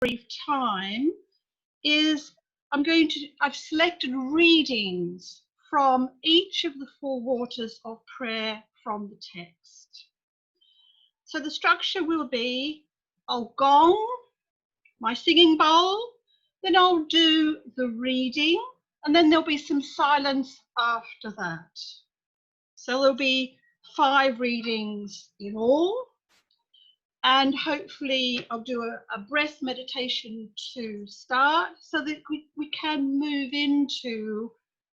brief time is I've selected readings from each of the 4 waters of prayer from the text. So the structure will be, I'll gong, my singing bowl, then I'll do the reading, and then there'll be some silence after that. So there'll be 5 readings in all, and hopefully I'll do a breath meditation to start so that we can move into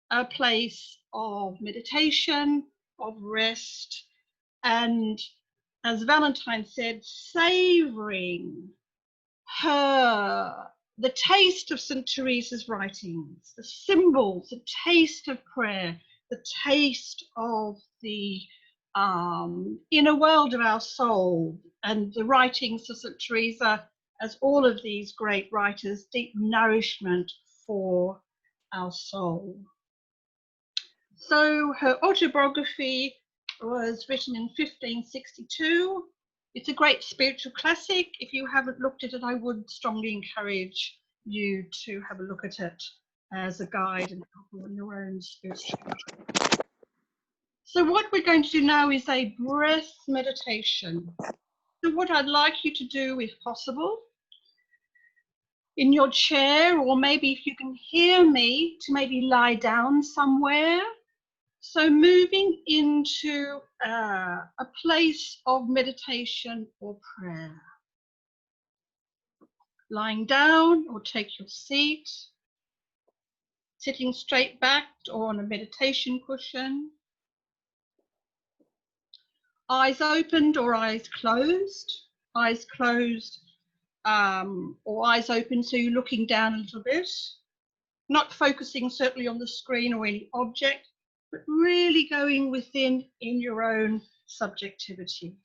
a place of meditation, of rest, and as Valentine said, savouring the taste of St. Teresa's writings, the symbols, the taste of prayer, the taste of the inner world of our soul, and the writings of St. Teresa, as all of these great writers, deep nourishment for our soul. So her autobiography was written in 1562. It's a great spiritual classic. If you haven't looked at it, I would strongly encourage you to have a look at it as a guide and help on your own spiritual journey. So what we're going to do now is a breath meditation. So what I'd like you to do, if possible, in your chair, or maybe if you can hear me, to maybe lie down somewhere. So moving into a place of meditation or prayer. Lying down or take your seat. Sitting straight back or on a meditation cushion. Eyes opened or eyes closed. Eyes closed or eyes open, so you're looking down a little bit. Not focusing certainly on the screen or any object, but really going within in your own subjectivity.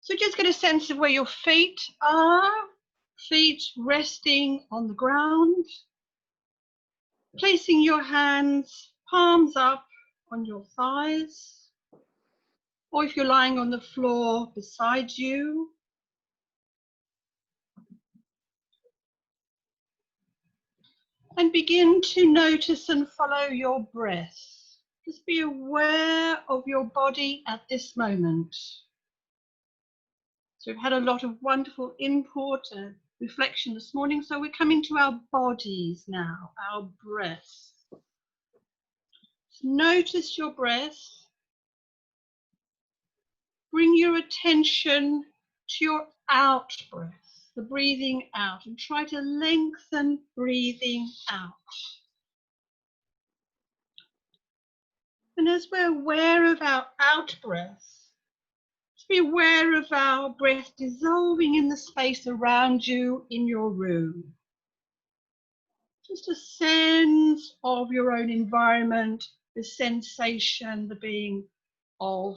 So just get a sense of where your feet are, feet resting on the ground, placing your hands, palms up on your thighs, or if you're lying on the floor beside you. And begin to notice and follow your breath. Just be aware of your body at this moment. So we've had a lot of wonderful input and reflection this morning. So we're coming to our bodies now, our breath. Notice your breath. Bring your attention to your out breath, the breathing out, and try to lengthen breathing out. And as we're aware of our out breath, just be aware of our breath dissolving in the space around you in your room. Just a sense of your own environment, the sensation, the being of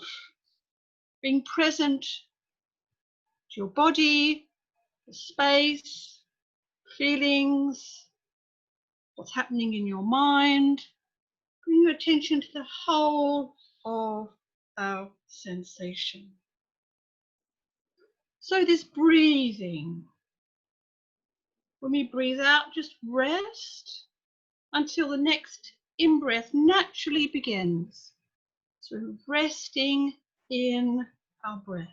being present to your body, the space, feelings, what's happening in your mind. Bring your attention to the whole of our sensation. So this breathing, when we breathe out, just rest until the next in-breath naturally begins. So resting in our breath.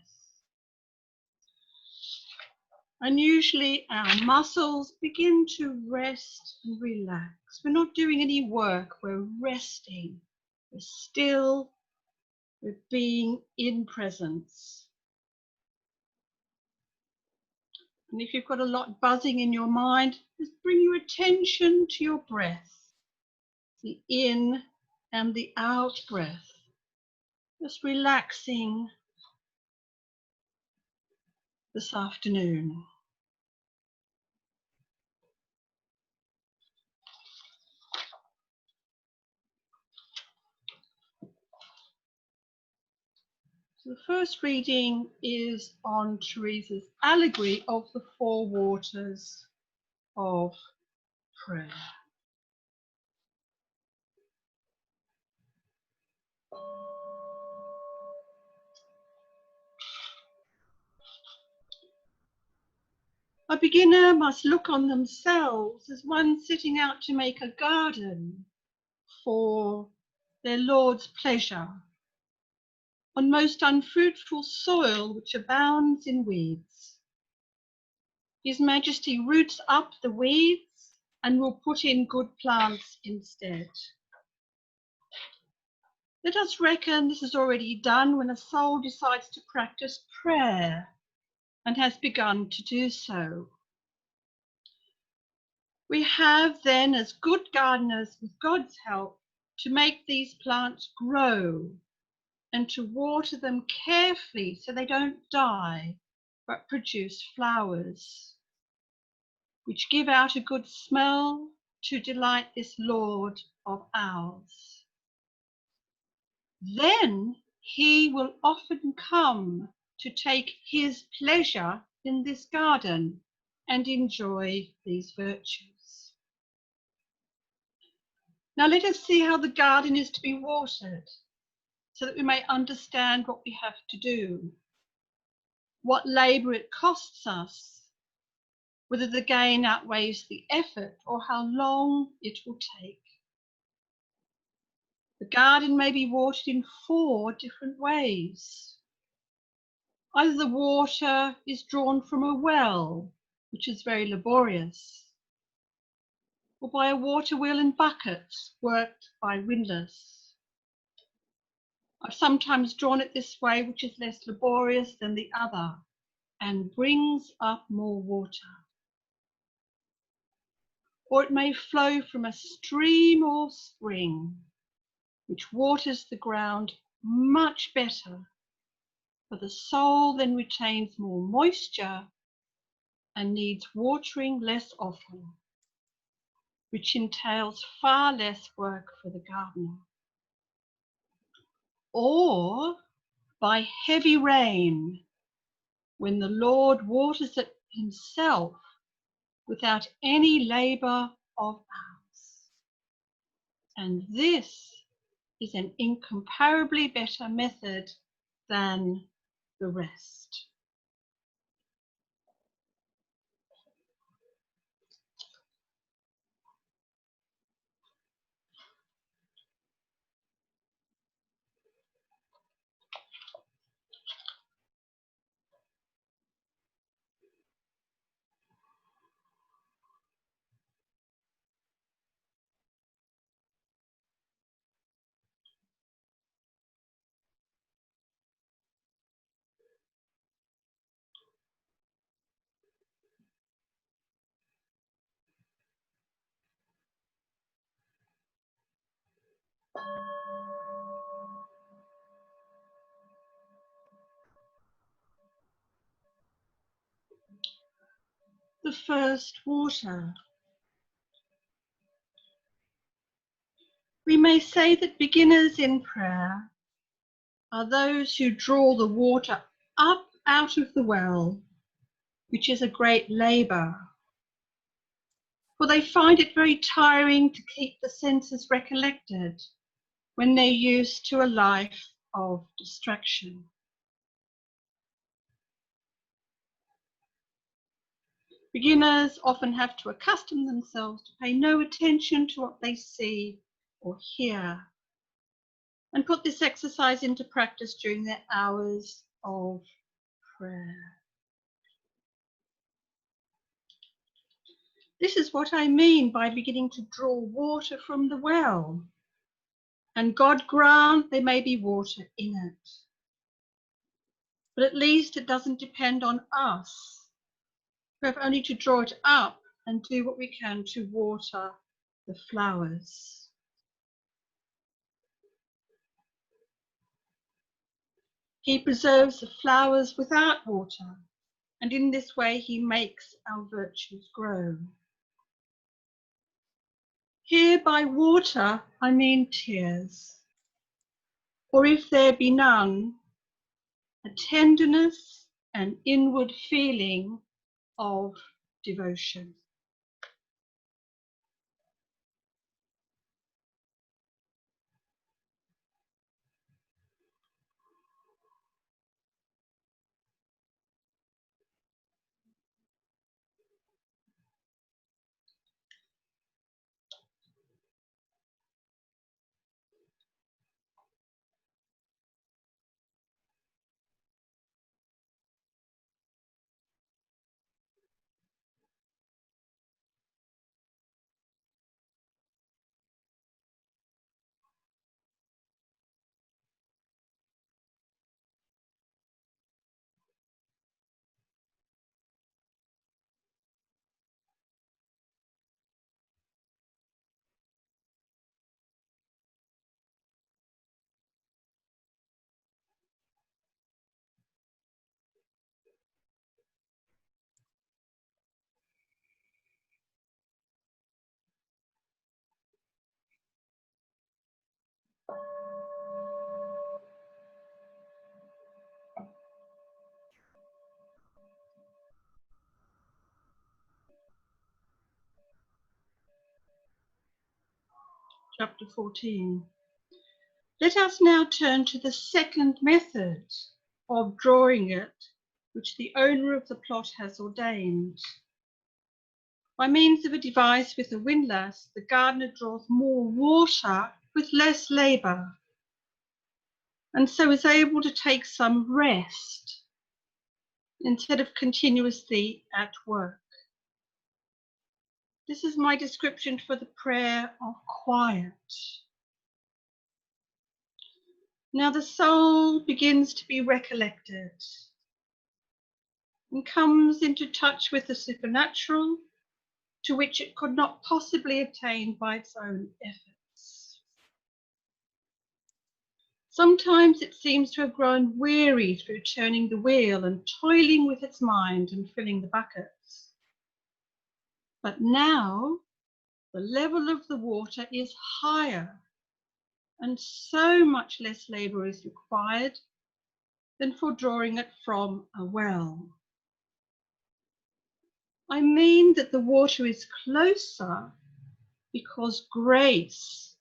And usually our muscles begin to rest and relax. We're not doing any work, we're resting. We're still, we're being in presence. And if you've got a lot buzzing in your mind, just bring your attention to your breath, the in and the out breath. Just relaxing this afternoon. So the first reading is on Teresa's allegory of the 4 waters of prayer. A beginner must look on themselves as one setting out to make a garden for their Lord's pleasure on most unfruitful soil which abounds in weeds. His Majesty roots up the weeds and will put in good plants instead. Let us reckon this is already done when a soul decides to practice prayer and has begun to do so. We have then, as good gardeners, with God's help, to make these plants grow and to water them carefully so they don't die, but produce flowers, which give out a good smell to delight this Lord of ours. Then he will often come to take his pleasure in this garden and enjoy these virtues. Now let us see how the garden is to be watered, so that we may understand what we have to do, what labour it costs us, whether the gain outweighs the effort, or how long it will take. The garden may be watered in 4 different ways. Either the water is drawn from a well, which is very laborious, or by a water wheel and buckets worked by windlass. I've sometimes drawn it this way, which is less laborious than the other and brings up more water. Or it may flow from a stream or spring, which waters the ground much better, for the soul then retains more moisture and needs watering less often, which entails far less work for the gardener. Or by heavy rain, when the Lord waters it himself without any labour of ours. And this is an incomparably better method than the rest. The first water. We may say that beginners in prayer are those who draw the water up out of the well, which is a great labour, for they find it very tiring to keep the senses recollected when they're used to a life of distraction. Beginners often have to accustom themselves to pay no attention to what they see or hear, and put this exercise into practice during their hours of prayer. This is what I mean by beginning to draw water from the well, and God grant there may be water in it. But at least it doesn't depend on us. We have only to draw it up and do what we can to water the flowers. He preserves the flowers without water, and in this way he makes our virtues grow. Here by water I mean tears, or if there be none, a tenderness and inward feeling of devotion. chapter 14. Let us now turn to the second method of drawing it, which the owner of the plot has ordained. By means of a device with a windlass, the gardener draws more water with less labour, and so is able to take some rest instead of continuously at work. This is my description for the prayer of quiet. Now the soul begins to be recollected and comes into touch with the supernatural, to which it could not possibly attain by its own efforts. Sometimes it seems to have grown weary through turning the wheel and toiling with its mind and filling the buckets. But now the level of the water is higher, and so much less labour is required than for drawing it from a well. I mean that the water is closer because grace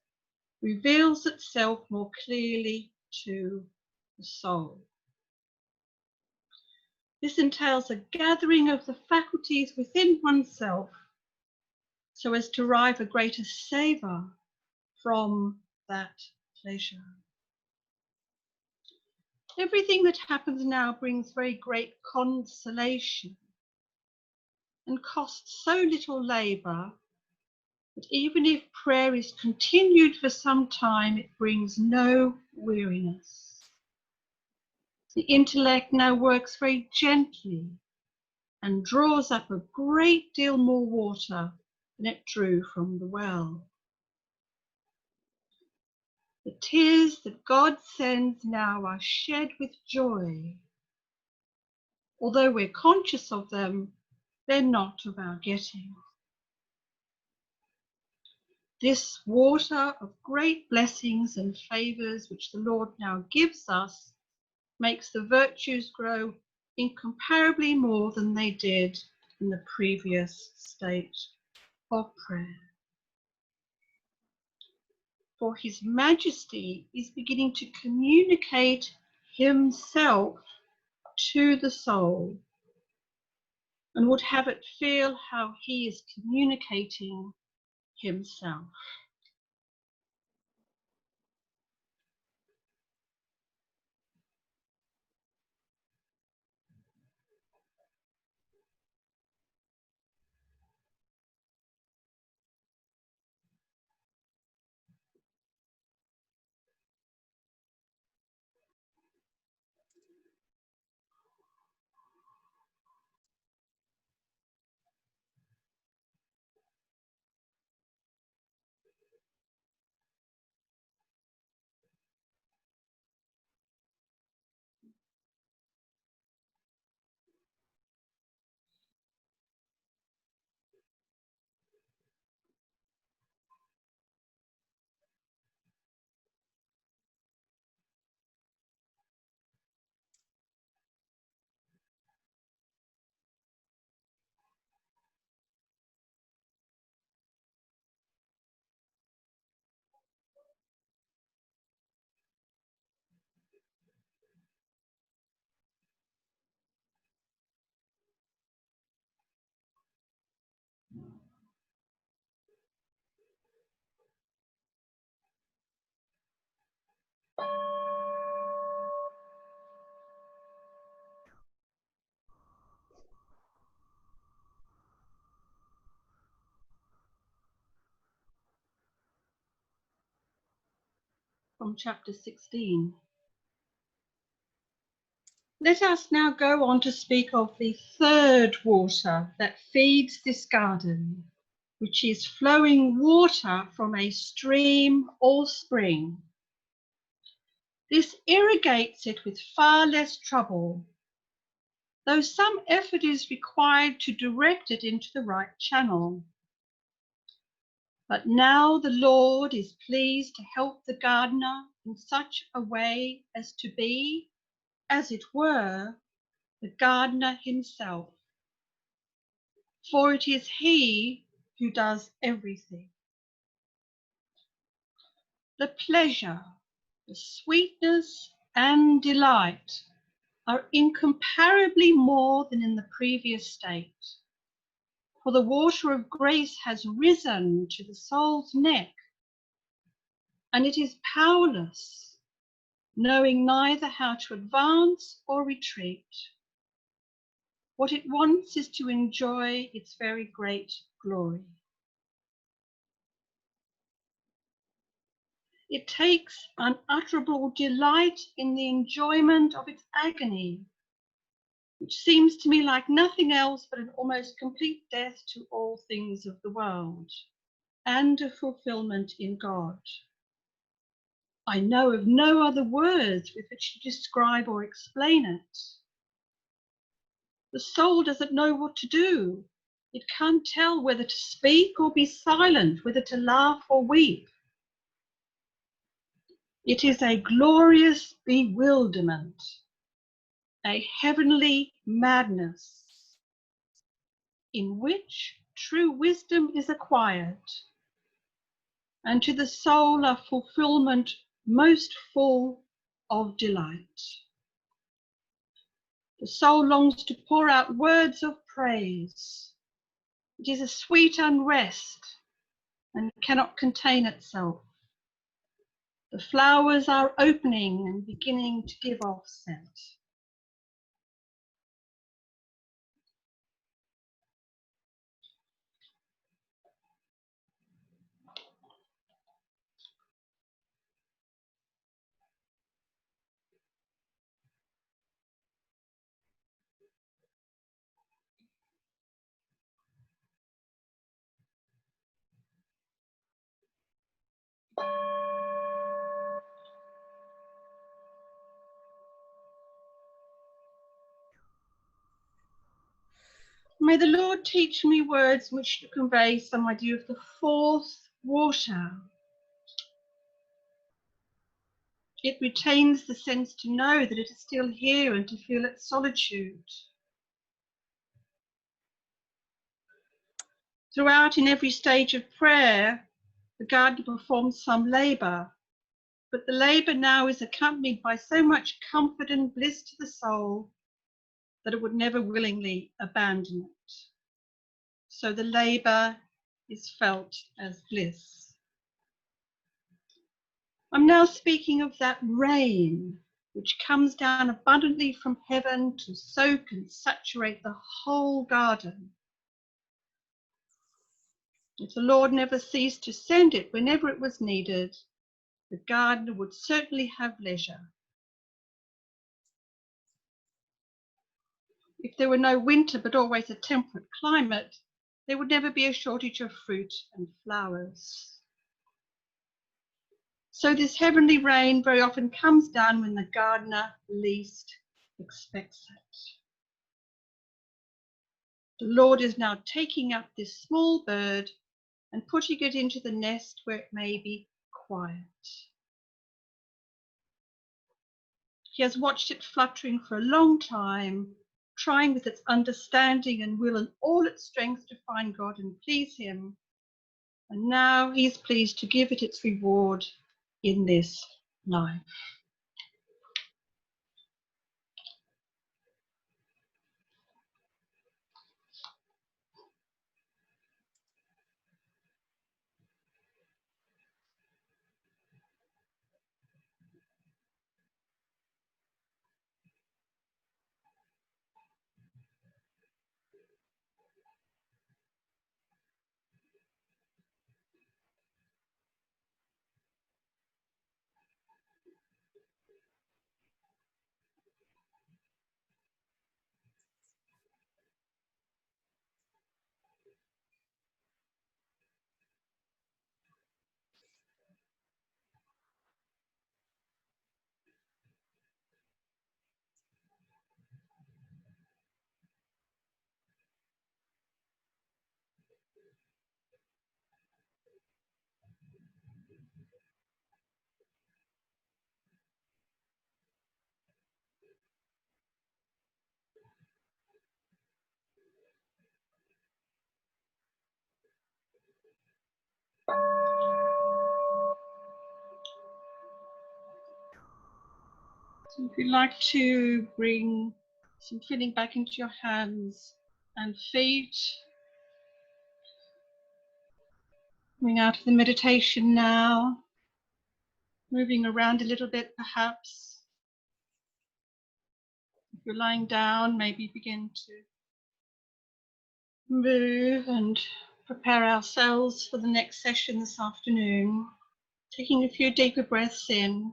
reveals itself more clearly to the soul. This entails a gathering of the faculties within oneself so as to derive a greater savour from that pleasure. Everything that happens now brings very great consolation and costs so little labour that even if prayer is continued for some time, it brings no weariness. The intellect now works very gently and draws up a great deal more water than it drew from the well. The tears that God sends now are shed with joy. Although we're conscious of them, they're not of our getting. This water of great blessings and favours which the Lord now gives us makes the virtues grow incomparably more than they did in the previous state of prayer. For His Majesty is beginning to communicate Himself to the soul and would have it feel how He is communicating Himself. From chapter 16. Let us now go on to speak of the third water that feeds this garden, which is flowing water from a stream or spring. This irrigates it with far less trouble, though some effort is required to direct it into the right channel. But now the Lord is pleased to help the gardener in such a way as to be, as it were, the gardener himself. For it is He who does everything. The pleasure, the sweetness and delight are incomparably more than in the previous state. For the water of grace has risen to the soul's neck, and it is powerless, knowing neither how to advance or retreat. What it wants is to enjoy its very great glory. It takes unutterable delight in the enjoyment of its agony, which seems to me like nothing else but an almost complete death to all things of the world, and a fulfillment in God. I know of no other words with which to describe or explain it. The soul doesn't know what to do. It can't tell whether to speak or be silent, whether to laugh or weep. It is a glorious bewilderment, a heavenly madness, in which true wisdom is acquired, and to the soul a fulfillment most full of delight. The soul longs to pour out words of praise. It is a sweet unrest and cannot contain itself. The flowers are opening and beginning to give off scent. May the Lord teach me words which to convey some idea of the fourth water. It retains the sense to know that it is still here and to feel its solitude. Throughout, in every stage of prayer, the gardener performs some labour, but the labour now is accompanied by so much comfort and bliss to the soul that it would never willingly abandon it. So the labour is felt as bliss. I'm now speaking of that rain which comes down abundantly from heaven to soak and saturate the whole garden. If the Lord never ceased to send it whenever it was needed, the gardener would certainly have leisure. If there were no winter but always a temperate climate, there would never be a shortage of fruit and flowers. So this heavenly rain very often comes down when the gardener least expects it. The Lord is now taking up this small bird and putting it into the nest where it may be quiet. He has watched it fluttering for a long time, trying with its understanding and will and all its strength to find God and please him. And now he is pleased to give it its reward in this life. If you'd like to bring some feeling back into your hands and feet, coming out of the meditation now, moving around a little bit perhaps. If you're lying down, maybe begin to move and prepare ourselves for the next session this afternoon. Taking a few deeper breaths in,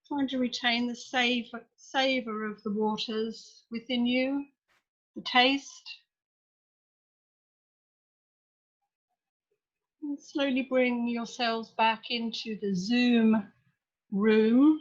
trying to retain the savour of the waters within you, the taste. And slowly bring yourselves back into the Zoom room.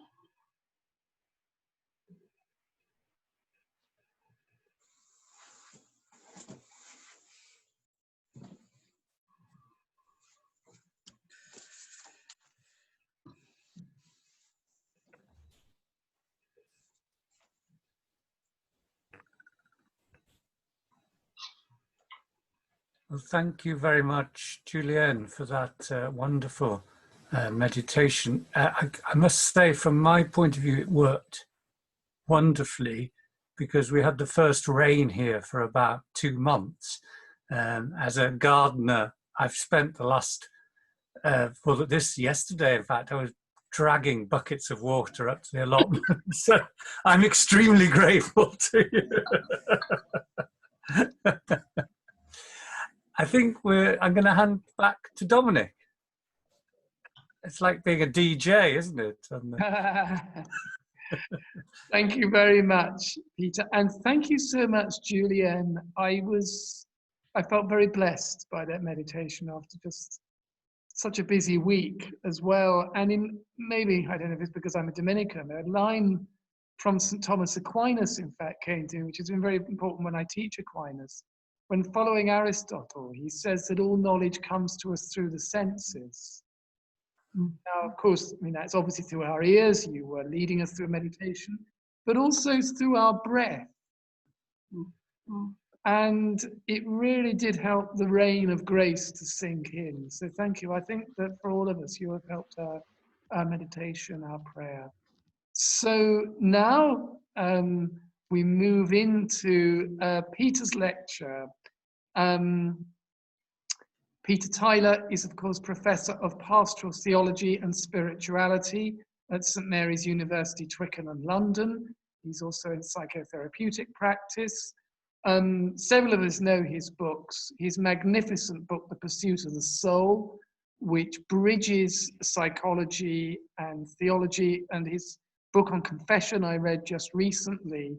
Well, thank you very much, Julienne, for that wonderful meditation. I must say, from my point of view, it worked wonderfully because we had the first rain here for about 2 months. As a gardener, I've spent the last, yesterday, in fact, I was dragging buckets of water up to the allotment. So I'm extremely grateful to you. I think I'm going to hand back to Dominic. It's like being a DJ, isn't it? Thank you very much, Peter. And thank you so much, Julienne. I felt very blessed by that meditation after just such a busy week as well. And maybe, I don't know if it's because I'm a Dominican, a line from St. Thomas Aquinas, in fact, came to me, which has been very important when I teach Aquinas. When following Aristotle, he says that all knowledge comes to us through the senses. Now, of course, I mean, that's obviously through our ears. You were leading us through meditation, but also through our breath. And it really did help the rain of grace to sink in. So thank you. I think that for all of us, you have helped our meditation, our prayer. So now we move into Peter's lecture. Peter Tyler is, of course, Professor of Pastoral Theology and Spirituality at St Mary's University, Twickenham, London. He's also in psychotherapeutic practice. Several of us know his books. His magnificent book, The Pursuit of the Soul, which bridges psychology and theology, and his book on confession I read just recently,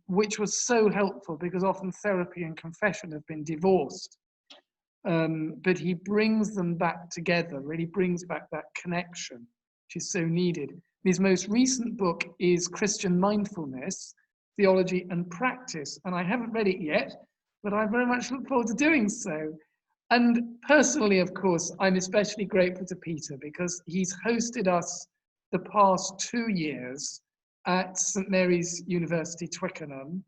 which was so helpful because often therapy and confession have been divorced. But he brings them back together, really brings back that connection, which is so needed. His most recent book is Christian Mindfulness, Theology and Practice, and I haven't read it yet, but I very much look forward to doing so. And personally, of course, I'm especially grateful to Peter because he's hosted us the past 2 years at St Mary's University, Twickenham.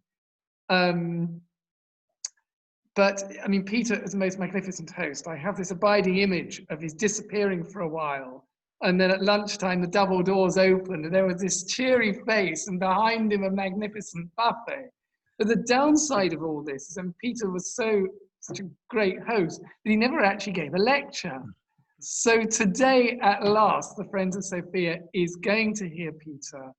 But I mean, Peter is the most magnificent host. I have this abiding image of his disappearing for a while. And then at lunchtime, the double doors opened and there was this cheery face and behind him a magnificent buffet. But the downside of all this is, and Peter was such a great host, that he never actually gave a lecture. So today, at last, the Friends of Sophia is going to hear Peter.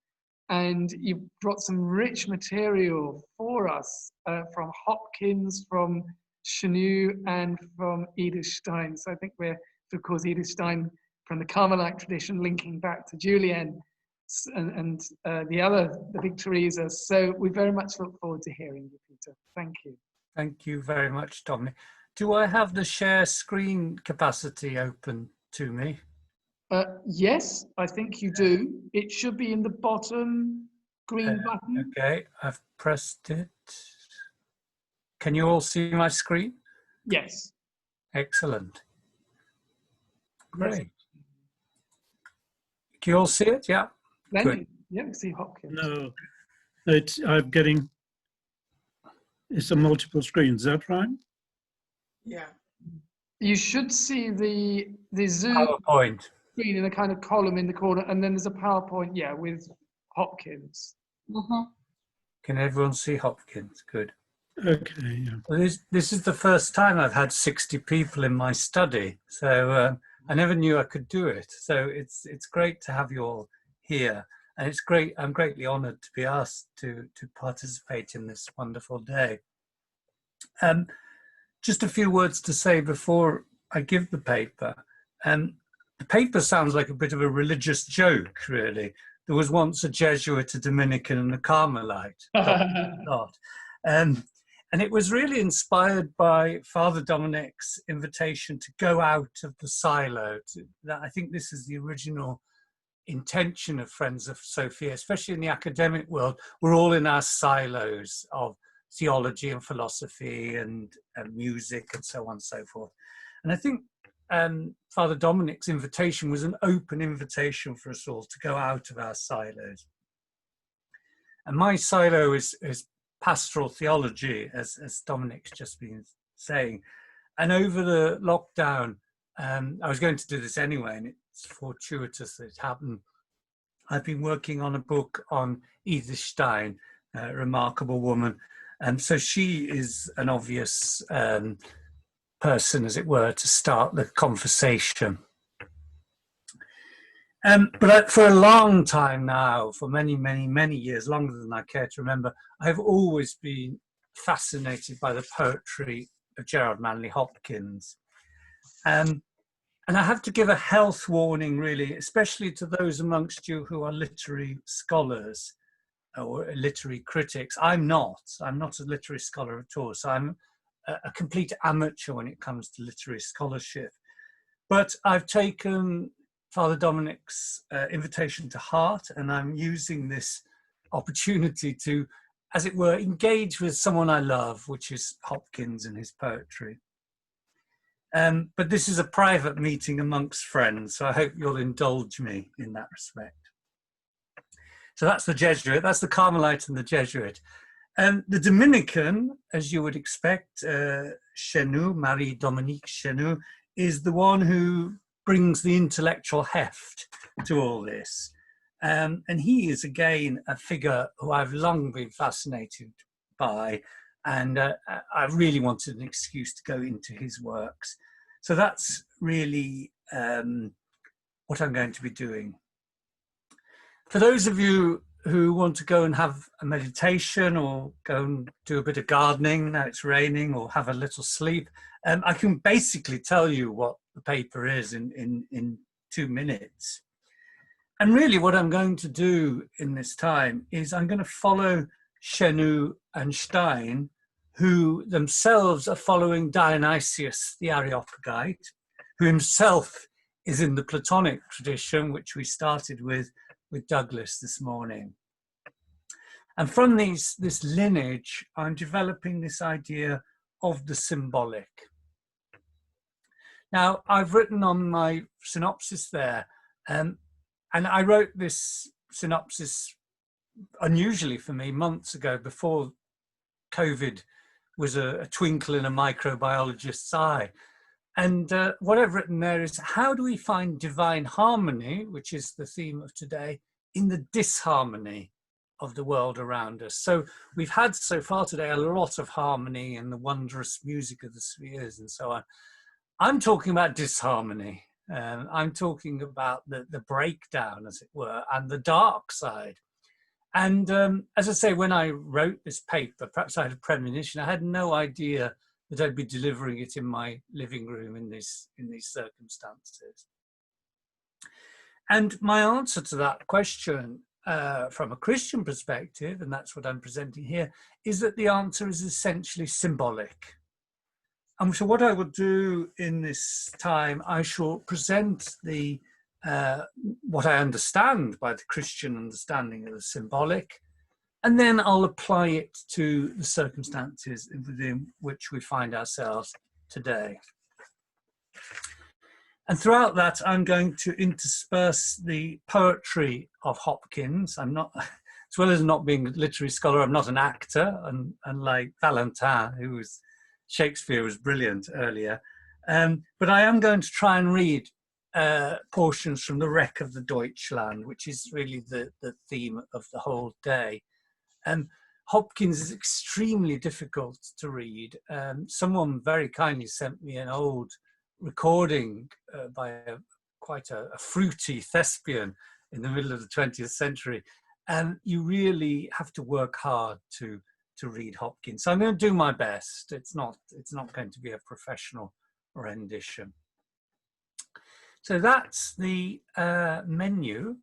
And you've brought some rich material for us from Hopkins, from Chenu, and from Edith Stein. So I think we're, of course, Edith Stein from the Carmelite tradition, linking back to Julienne and the big Teresa. So we very much look forward to hearing you, Peter. Thank you. Thank you very much, Dominic. Do I have the share screen capacity open to me? Yes, I think you do. It should be in the bottom green button. Okay, I've pressed it. Can you all see my screen? Yes. Excellent. Great. Can you all see it? Yeah. Good. Yeah, see Hopkins. No, it's a multiple screen. Is that right? Yeah. You should see the Zoom. PowerPoint. screen in a kind of column in the corner, and then there's a PowerPoint, yeah, with Hopkins. Can everyone see Hopkins? Good. Okay, yeah. Well, this is the first time I've had 60 people in my study, so I never knew I could do it. So it's great to have you all here, and it's great. I'm greatly honoured to be asked to participate in this wonderful day. Just a few words to say before I give the paper. The paper sounds like a bit of a religious joke, really. There was once a Jesuit, a Dominican, and a Carmelite. And it was really inspired by Father Dominic's invitation to go out of the silo. I think this is the original intention of Friends of Sophia, especially in the academic world. We're all in our silos of theology and philosophy and music and so on and so forth. And I think Father Dominic's invitation was an open invitation for us all to go out of our silos. And my silo is pastoral theology, as Dominic's just been saying. And over the lockdown, I was going to do this anyway, and it's fortuitous that it happened. I've been working on a book on Edith Stein, a remarkable woman. And so she is an obvious person, as it were, to start the conversation. But for a long time now, for many, many, many years, longer than I care to remember, I've always been fascinated by the poetry of Gerard Manley Hopkins. And I have to give a health warning, really, especially to those amongst you who are literary scholars or literary critics. I'm not a literary scholar at all, so I'm a complete amateur when it comes to literary scholarship. But I've taken Father Dominic's invitation to heart, and I'm using this opportunity to, as it were, engage with someone I love, which is Hopkins and his poetry. But this is a private meeting amongst friends, so I hope you'll indulge me in that respect. So that's the Jesuit, that's the Carmelite and the Jesuit. The Dominican, as you would expect, Chenu, Marie-Dominique Chenu, is the one who brings the intellectual heft to all this. And he is, again, a figure who I've long been fascinated by, and I really wanted an excuse to go into his works. So that's really what I'm going to be doing. For those of you who want to go and have a meditation or go and do a bit of gardening, now it's raining, or have a little sleep, I can basically tell you what the paper is in 2 minutes. And really what I'm going to do in this time is I'm going to follow Chenu and Stein, who themselves are following Dionysius the Areopagite, who himself is in the Platonic tradition, which we started with Douglas this morning. And from this lineage, I'm developing this idea of the symbolic. Now, I've written on my synopsis there, and I wrote this synopsis, unusually for me, months ago, before COVID was a twinkle in a microbiologist's eye. And what I've written there is, how do we find divine harmony, which is the theme of today, in the disharmony of the world around us? So we've had so far today a lot of harmony and the wondrous music of the spheres and so on. I'm talking about disharmony. I'm talking about the breakdown, as it were, and the dark side. And as I say, when I wrote this paper, perhaps I had a premonition. I had no idea that I'd be delivering it in my living room in these circumstances. And my answer to that question from a Christian perspective, and that's what I'm presenting here, is that the answer is essentially symbolic. And so what I will do in this time, I shall present what I understand by the Christian understanding of the symbolic, and then I'll apply it to the circumstances within which we find ourselves today. And throughout that, I'm going to intersperse the poetry of Hopkins. I'm not, as well as not being a literary scholar, I'm not an actor, and unlike Valentin, who was Shakespeare was brilliant earlier. But I am going to try and read portions from the Wreck of the Deutschland, which is really the theme of the whole day. Hopkins is extremely difficult to read. Someone very kindly sent me an old recording by quite a fruity thespian in the middle of the 20th century. And you really have to work hard to read Hopkins. So I'm going to do my best. It's not going to be a professional rendition. So that's the menu,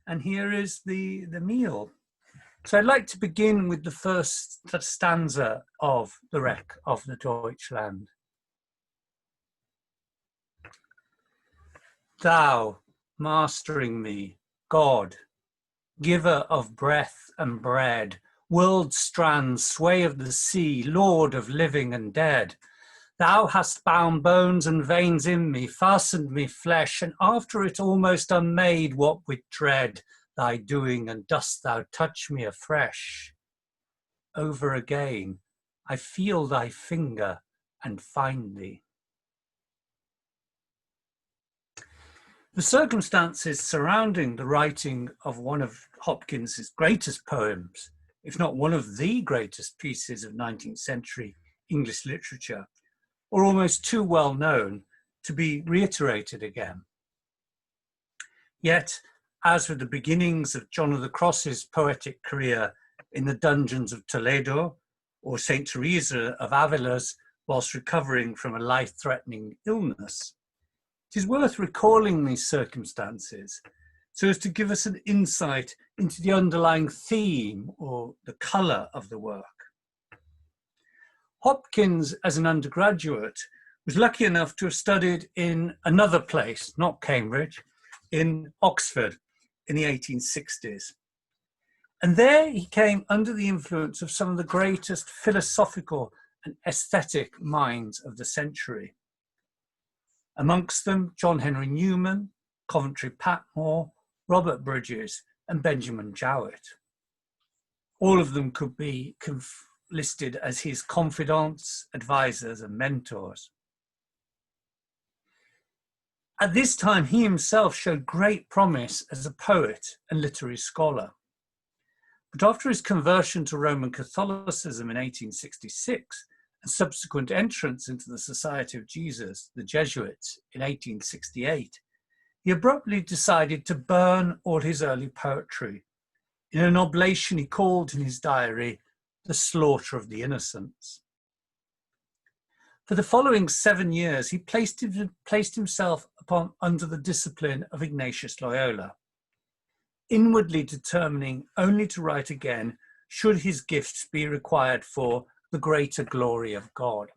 and here is the meal. So I'd like to begin with the first stanza of the Wreck of the Deutschland. Thou, mastering me, God, giver of breath and bread, world strand, sway of the sea, lord of living and dead, thou hast bound bones and veins in me, fastened me flesh, and after it almost unmade, what with dread thy doing, and dost thou touch me afresh? Over again, I feel thy finger and find thee. The circumstances surrounding the writing of one of Hopkins's greatest poems, if not one of the greatest pieces of 19th century English literature, are almost too well known to be reiterated again. Yet, as with the beginnings of John of the Cross's poetic career in the dungeons of Toledo, or Saint Teresa of Avila's whilst recovering from a life-threatening illness, it is worth recalling these circumstances so as to give us an insight into the underlying theme or the colour of the work. Hopkins, as an undergraduate, was lucky enough to have studied in another place, not Cambridge, in Oxford in the 1860s. And there he came under the influence of some of the greatest philosophical and aesthetic minds of the century. Amongst them, John Henry Newman, Coventry Patmore, Robert Bridges, and Benjamin Jowett. All of them could be listed as his confidants, advisors, and mentors. At this time, he himself showed great promise as a poet and literary scholar. But after his conversion to Roman Catholicism in 1866 and subsequent entrance into the Society of Jesus, the Jesuits, in 1868, he abruptly decided to burn all his early poetry in an oblation he called in his diary, the slaughter of the innocents. For the following 7 years, he placed himself under the discipline of Ignatius Loyola, inwardly determining only to write again should his gifts be required for the greater glory of God.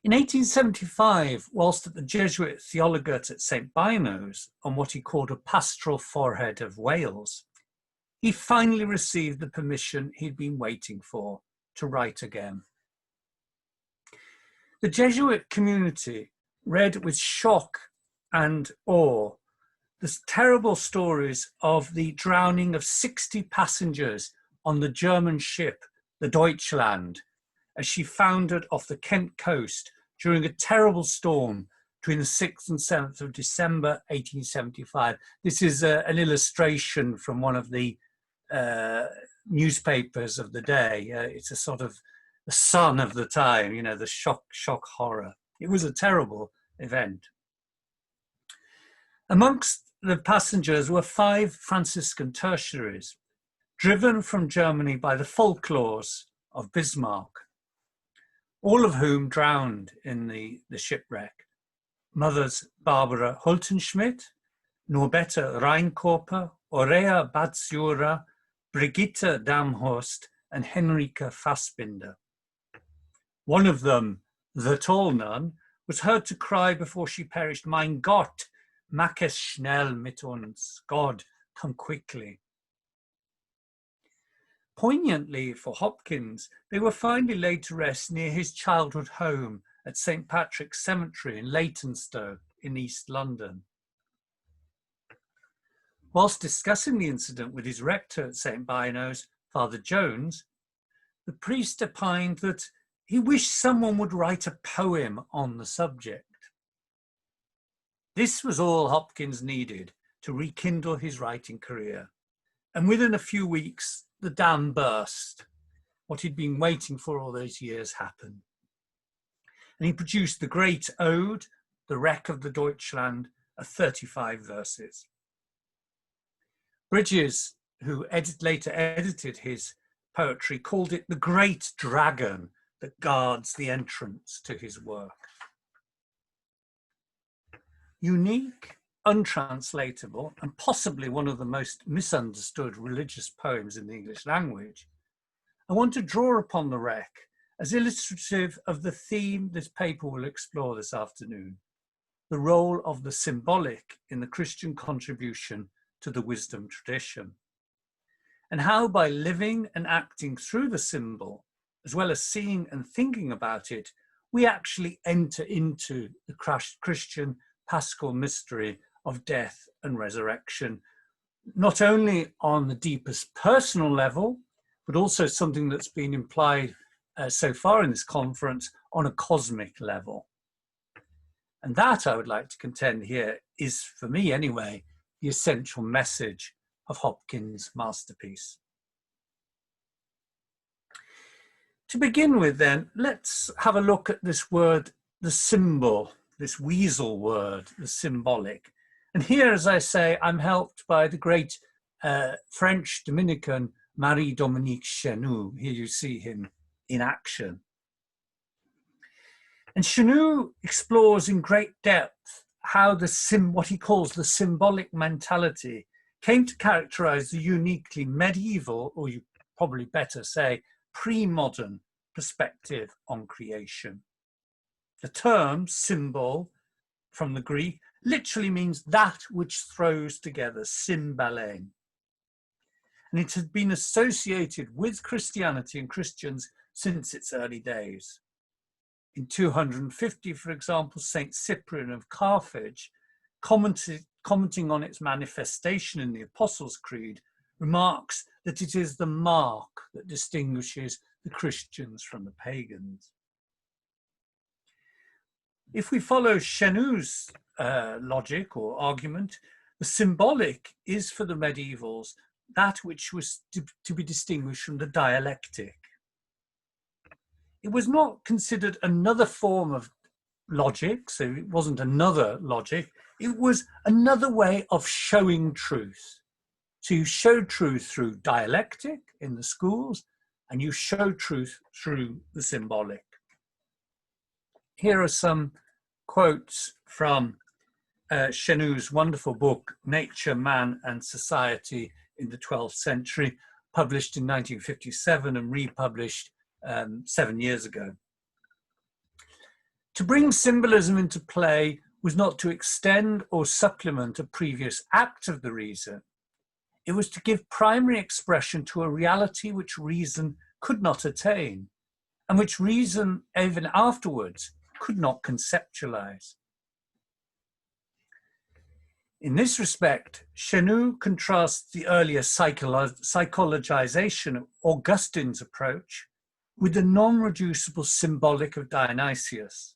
In 1875, whilst at the Jesuit Theologate at St. Bino's on what he called a pastoral forehead of Wales, he finally received the permission he'd been waiting for to write again. The Jesuit community read with shock and awe the terrible stories of the drowning of 60 passengers on the German ship, the Deutschland, as she foundered off the Kent coast during a terrible storm between the 6th and 7th of December 1875. This is an illustration from one of the newspapers of the day. It's a sort of the Sun of the time, you know, the shock horror. It was a terrible event. Amongst the passengers were 5 Franciscan tertiaries, driven from Germany by the folklores of Bismarck, all of whom drowned in the shipwreck. Mothers Barbara Hultenschmidt, Norbetta Reinkorper, Aurea Batsiura, Brigitte Damhorst, and Henrike Fassbinder. One of them, the tall nun, was heard to cry before she perished, "Mein Gott, mach es schnell mit uns. God, come quickly." Poignantly for Hopkins, they were finally laid to rest near his childhood home at St. Patrick's Cemetery in Leytonstone in East London. Whilst discussing the incident with his rector at St. Bino's, Father Jones, the priest opined that he wished someone would write a poem on the subject. This was all Hopkins needed to rekindle his writing career. And within a few weeks, the dam burst. What he'd been waiting for all those years happened. And he produced the great ode, The Wreck of the Deutschland, of 35 verses. Bridges, who later edited his poetry, called it the great dragon that guards the entrance to his work. Unique, untranslatable, and possibly one of the most misunderstood religious poems in the English language, I want to draw upon the wreck as illustrative of the theme this paper will explore this afternoon, the role of the symbolic in the Christian contribution to the wisdom tradition, and how by living and acting through the symbol, as well as seeing and thinking about it, we actually enter into the Christian Paschal mystery of death and resurrection, not only on the deepest personal level, but also something that's been implied so far in this conference on a cosmic level. And that, I would like to contend here, is, for me anyway, the essential message of Hopkins' masterpiece. To begin with then, let's have a look at this word, the symbol, this weasel word, the symbolic. And here, as I say, I'm helped by the great French Dominican Marie-Dominique Chenoux. Here you see him in action. And Chenoux explores in great depth how what he calls the symbolic mentality came to characterize the uniquely medieval, or you probably better say, pre-modern perspective on creation. The term symbol from the Greek literally means that which throws together, symbalein. And it had been associated with Christianity and Christians since its early days. In 250, for example, Saint Cyprian of Carthage, commenting on its manifestation in the Apostles' Creed, remarks that it is the mark that distinguishes the Christians from the pagans. If we follow Chenoux's logic or argument, the symbolic is for the medievals that which was to be distinguished from the dialectic. It was not considered another form of logic, so it wasn't another logic, it was another way of showing truth. So you show truth through dialectic in the schools, and you show truth through the symbolic. Here are some quotes from Chenoux's wonderful book, Nature, Man and Society in the 12th Century, published in 1957 and republished 7 years ago. To bring symbolism into play was not to extend or supplement a previous act of the reason. It was to give primary expression to a reality which reason could not attain, and which reason, even afterwards, could not conceptualize. In this respect, Chenoux contrasts the earlier psychologization of Augustine's approach with the non-reducible symbolic of Dionysius,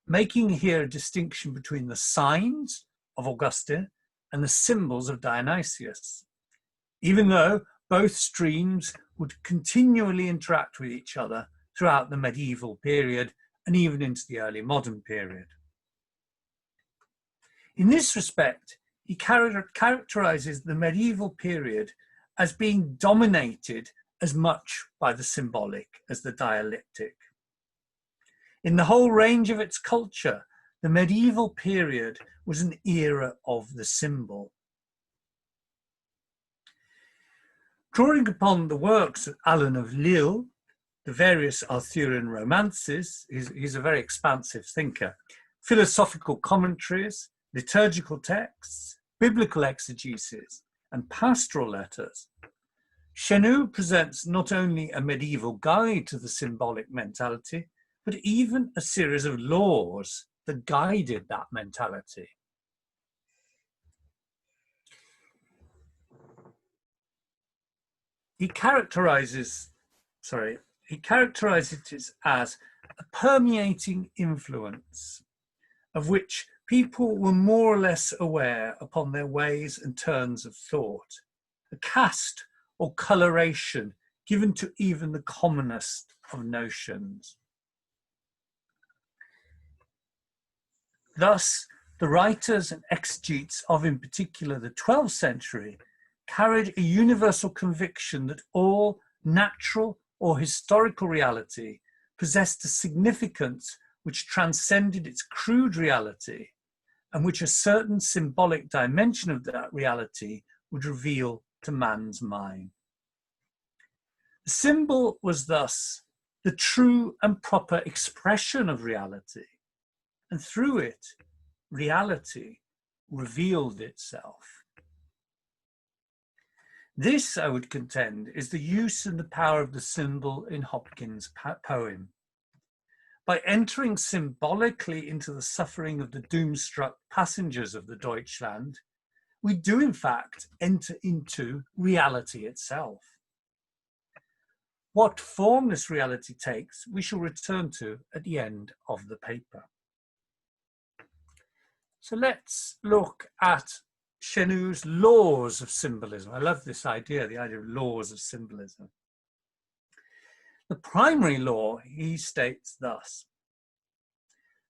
making here a distinction between the signs of Augustine and the symbols of Dionysius, even though both streams would continually interact with each other throughout the medieval period and even into the early modern period. In this respect, he characterizes the medieval period as being dominated as much by the symbolic as the dialectic. In the whole range of its culture, the medieval period was an era of the symbol. Drawing upon the works of Alan of Lille, the various Arthurian romances, he's a very expansive thinker, philosophical commentaries, liturgical texts, biblical exegesis, and pastoral letters, Chenoux presents not only a medieval guide to the symbolic mentality, but even a series of laws that guided that mentality. He characterizes it as a permeating influence of which people were more or less aware upon their ways and turns of thought, a cast or coloration given to even the commonest of notions. Thus, the writers and exegetes of, in particular, the 12th century carried a universal conviction that all natural or historical reality possessed a significance which transcended its crude reality, and which a certain symbolic dimension of that reality would reveal to man's mind. The symbol was thus the true and proper expression of reality, and through it, reality revealed itself. This, I would contend, is the use and the power of the symbol in Hopkins' poem. By entering symbolically into the suffering of the doom-struck passengers of the Deutschland, we do in fact enter into reality itself. What form this reality takes, we shall return to at the end of the paper. So let's look at Chenou's laws of symbolism. I love this idea, the idea of laws of symbolism. The primary law, he states thus: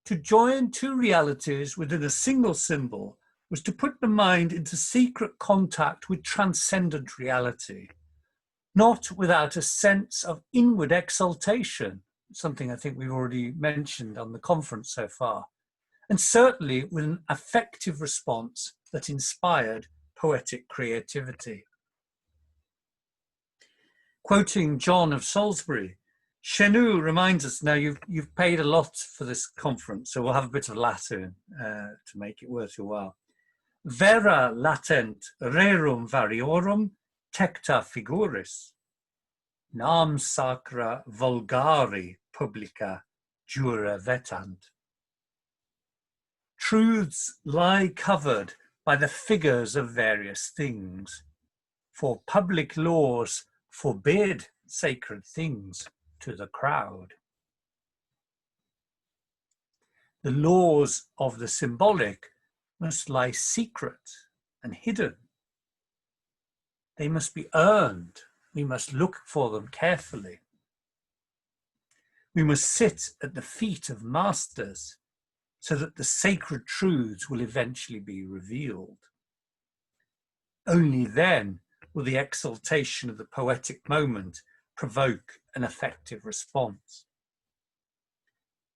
to join two realities within a single symbol was to put the mind into secret contact with transcendent reality, not without a sense of inward exaltation, something I think we've already mentioned on the conference so far, and certainly with an affective response that inspired poetic creativity. Quoting John of Salisbury, Chenou reminds us, now you've paid a lot for this conference, so we'll have a bit of Latin to make it worth your while. Vera latent rerum variorum tecta figuris, nam sacra vulgari publica jura vetant. Truths lie covered by the figures of various things, for public laws forbid sacred things to the crowd. The laws of the symbolic must lie secret and hidden. They must be earned. We must look for them carefully. We must sit at the feet of masters so that the sacred truths will eventually be revealed. Only then will the exaltation of the poetic moment provoke an effective response.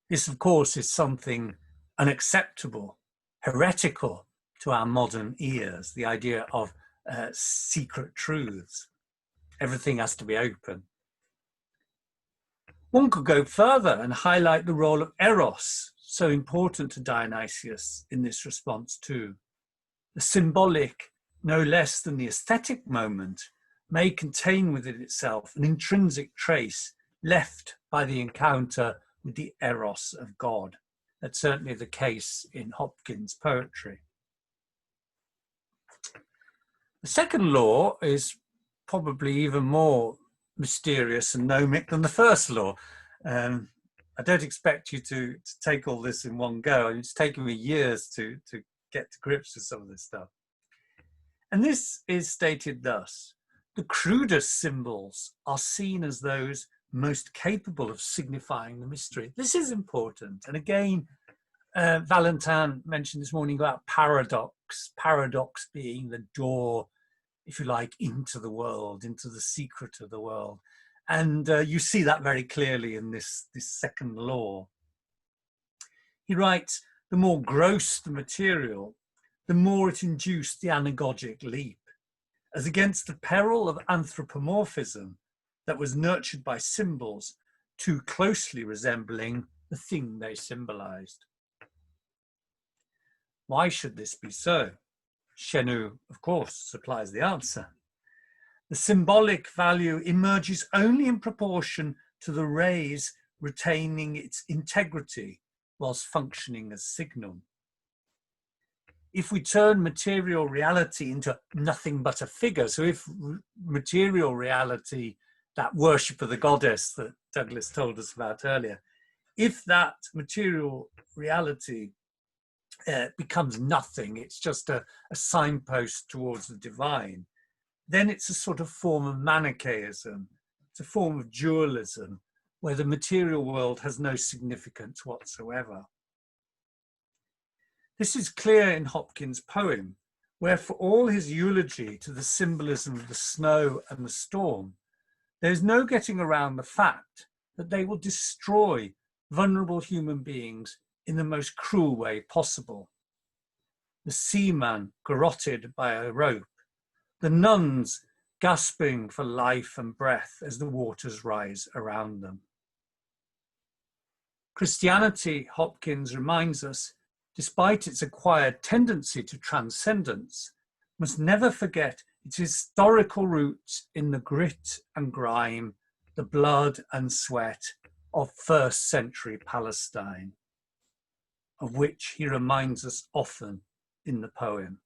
This, of course, is something unacceptable, heretical to our modern ears, the idea of secret truths. Everything has to be open. One could go further and highlight the role of Eros, so important to Dionysius in this response too. The symbolic, no less than the aesthetic moment, may contain within itself an intrinsic trace left by the encounter with the Eros of God. That's certainly the case in Hopkins' poetry. The second law is probably even more mysterious and gnomic than the first law. I don't expect you to take all this in one go. It's taken me years to get to grips with some of this stuff. And this is stated thus: the crudest symbols are seen as those most capable of signifying the mystery. This is important. And again, Valentin mentioned this morning about paradox being the door, if you like, into the world, into the secret of the world. And you see that very clearly in this second law. He writes, the more gross the material, the more it induced the anagogic leap, as against the peril of anthropomorphism that was nurtured by symbols too closely resembling the thing they symbolized. Why should this be so? Chenou, of course, supplies the answer. The symbolic value emerges only in proportion to the rays retaining its integrity whilst functioning as signal. If we turn material reality into nothing but a figure, so if material reality, that worship of the goddess that Douglas told us about earlier, if that material reality becomes nothing, it's just a signpost towards the divine, then it's a sort of form of Manichaeism. It's a form of dualism where the material world has no significance whatsoever. This is clear in Hopkins' poem, where for all his eulogy to the symbolism of the snow and the storm, there's no getting around the fact that they will destroy vulnerable human beings in the most cruel way possible. The seaman garroted by a rope, the nuns gasping for life and breath as the waters rise around them. Christianity, Hopkins reminds us, despite its acquired tendency to transcendence, must never forget its historical roots in the grit and grime, the blood and sweat of first century Palestine, of which he reminds us often in the poem.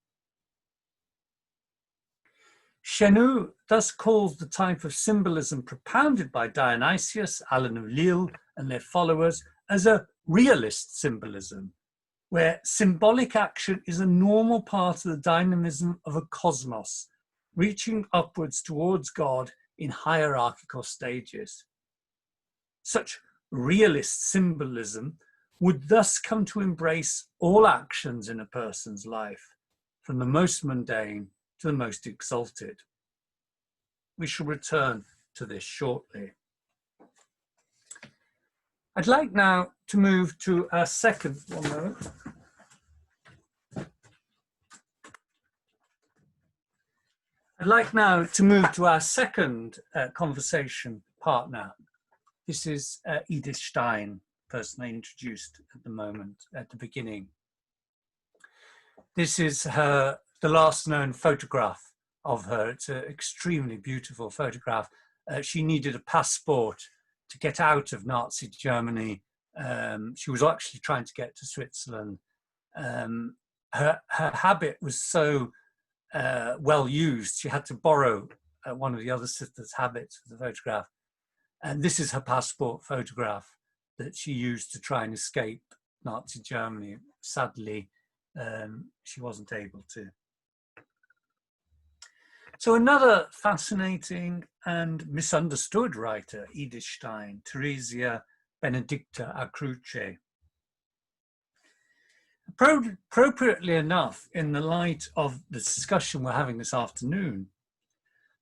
Chenu thus calls the type of symbolism propounded by Dionysius, Alan of Lille, and their followers as a realist symbolism, where symbolic action is a normal part of the dynamism of a cosmos, reaching upwards towards God in hierarchical stages. Such realist symbolism would thus come to embrace all actions in a person's life, from the most mundane to the most exalted. We shall return to this shortly. I'd like now to move to our second, one moment. I'd like now to move to our second conversation partner. This is Edith Stein, person I introduced at the moment, at the beginning. This is the last known photograph of her. It's an extremely beautiful photograph. She needed a passport to get out of Nazi Germany. She was actually trying to get to Switzerland. Her habit was so well used, she had to borrow one of the other sisters' habits for the photograph. And this is her passport photograph that she used to try and escape Nazi Germany. Sadly, she wasn't able to. So another fascinating and misunderstood writer, Edith Stein, Theresia Benedicta a Cruce. Appropriately enough, in the light of the discussion we're having this afternoon,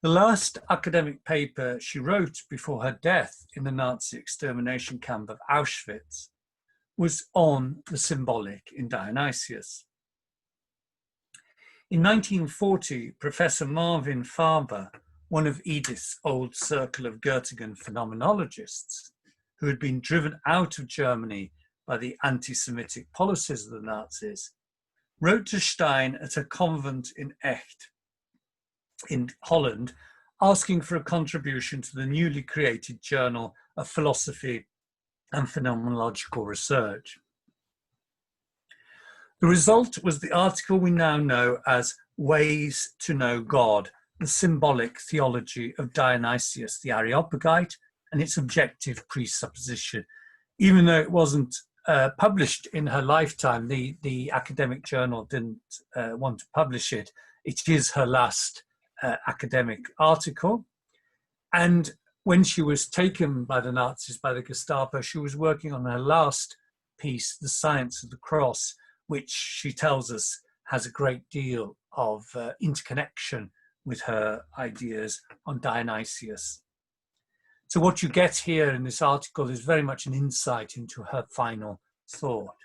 the last academic paper she wrote before her death in the Nazi extermination camp of Auschwitz was on the symbolic in Dionysius. In 1940, Professor Marvin Faber, one of Edith's old circle of Göttingen phenomenologists, who had been driven out of Germany by the anti-Semitic policies of the Nazis, wrote to Stein at a convent in Echt, in Holland, asking for a contribution to the newly created Journal of Philosophy and Phenomenological Research. The result was the article we now know as Ways to Know God, the Symbolic Theology of Dionysius the Areopagite and its Objective Presupposition. Even though it wasn't published in her lifetime, the academic journal didn't want to publish it. It is her last academic article. And when she was taken by the Nazis, by the Gestapo, she was working on her last piece, The Science of the Cross, which she tells us has a great deal of interconnection with her ideas on Dionysius. So what you get here in this article is very much an insight into her final thought.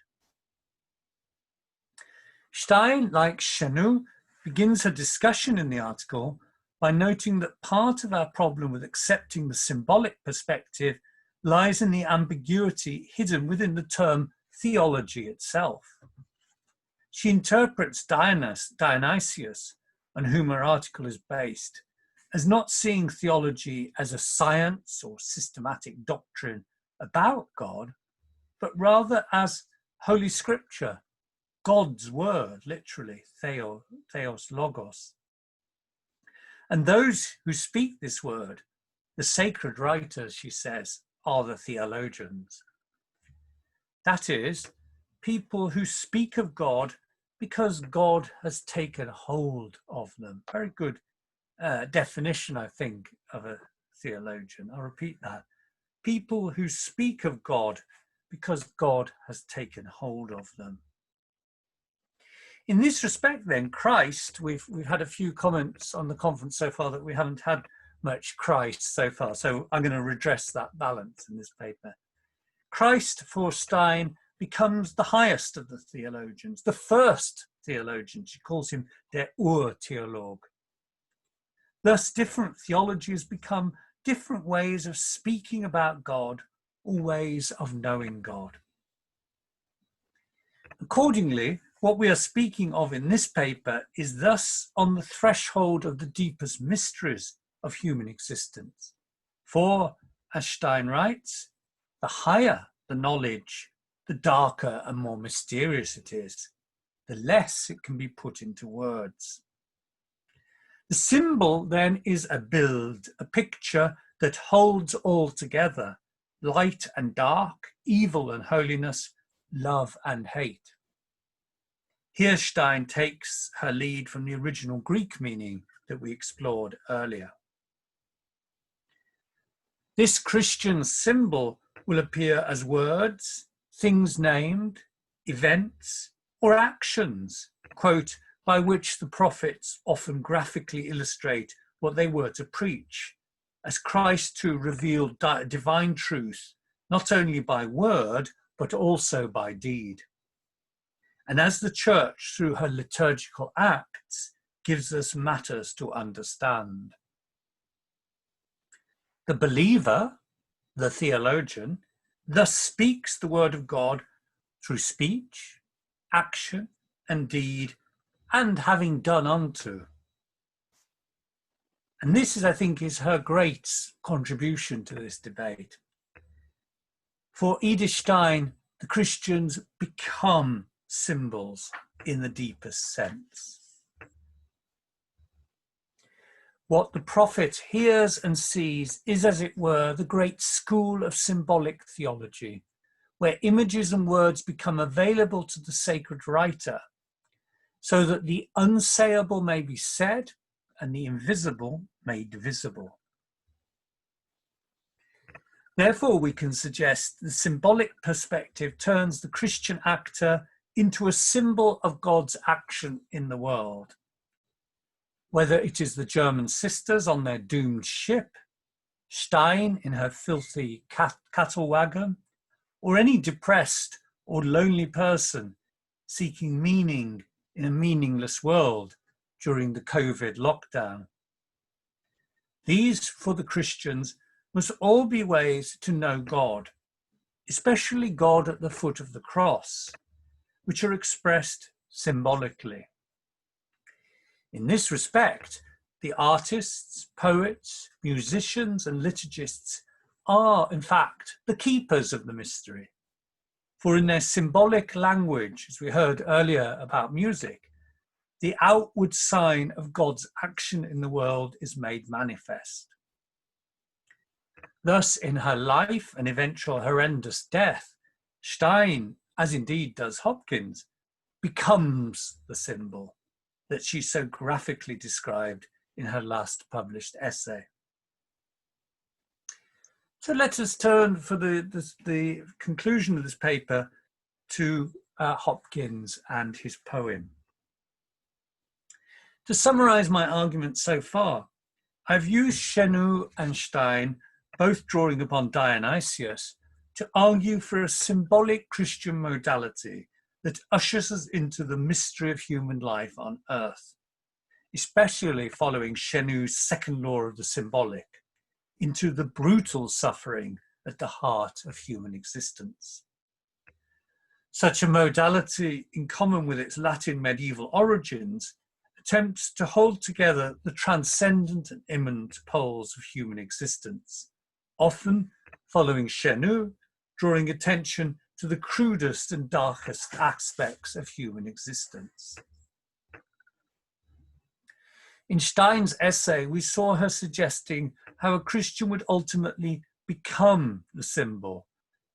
Stein, like Chenu, begins her discussion in the article by noting that part of our problem with accepting the symbolic perspective lies in the ambiguity hidden within the term theology itself. She interprets Dionysius, on whom her article is based, as not seeing theology as a science or systematic doctrine about God, but rather as Holy Scripture, God's word, literally, theos logos. And those who speak this word, the sacred writers, she says, are the theologians. That is, people who speak of God because God has taken hold of them. Very good definition, I think, of a theologian. I'll repeat that. People who speak of God because God has taken hold of them. In this respect, then, Christ, we've had a few comments on the conference so far that we haven't had much Christ so far, so I'm going to redress that balance in this paper. Christ, for Stein, becomes the highest of the theologians, the first theologian. She calls him der Urtheolog. Thus, different theologies become different ways of speaking about God or ways of knowing God. Accordingly, what we are speaking of in this paper is thus on the threshold of the deepest mysteries of human existence. For, as Stein writes, the higher the knowledge, the darker and more mysterious it is, the less it can be put into words. The symbol then is a bild, a picture that holds all together, light and dark, evil and holiness, love and hate. Here Stein takes her lead from the original Greek meaning that we explored earlier. This Christian symbol will appear as words, things named, events, or actions, quote, by which the prophets often graphically illustrate what they were to preach, as Christ too revealed divine truth, not only by word, but also by deed. And as the Church, through her liturgical acts, gives us matters to understand. The believer, the theologian, thus speaks the word of God through speech, action, and deed, and having done unto. And this is, I think, is her great contribution to this debate. For Edith Stein, the Christians become symbols in the deepest sense. What the prophet hears and sees is, as it were, the great school of symbolic theology, where images and words become available to the sacred writer, so that the unsayable may be said and the invisible made visible. Therefore, we can suggest the symbolic perspective turns the Christian actor into a symbol of God's action in the world. Whether it is the German sisters on their doomed ship, Stein in her filthy cattle wagon, or any depressed or lonely person seeking meaning in a meaningless world during the COVID lockdown. These, for the Christians, must all be ways to know God, especially God at the foot of the cross, which are expressed symbolically. In this respect, the artists, poets, musicians, and liturgists are, in fact, the keepers of the mystery. For in their symbolic language, as we heard earlier about music, the outward sign of God's action in the world is made manifest. Thus, in her life and eventual horrendous death, Stein, as indeed does Hopkins, becomes the symbol that she so graphically described in her last published essay. So let us turn for the conclusion of this paper to Hopkins and his poem. To summarize my argument so far, I've used Chenu and Stein, both drawing upon Dionysius, to argue for a symbolic Christian modality that ushers us into the mystery of human life on earth, especially following Chenu's second law of the symbolic, into the brutal suffering at the heart of human existence. Such a modality, in common with its Latin medieval origins, attempts to hold together the transcendent and immanent poles of human existence, often, following Chenu, drawing attention to the crudest and darkest aspects of human existence. In Stein's essay, we saw her suggesting how a Christian would ultimately become the symbol,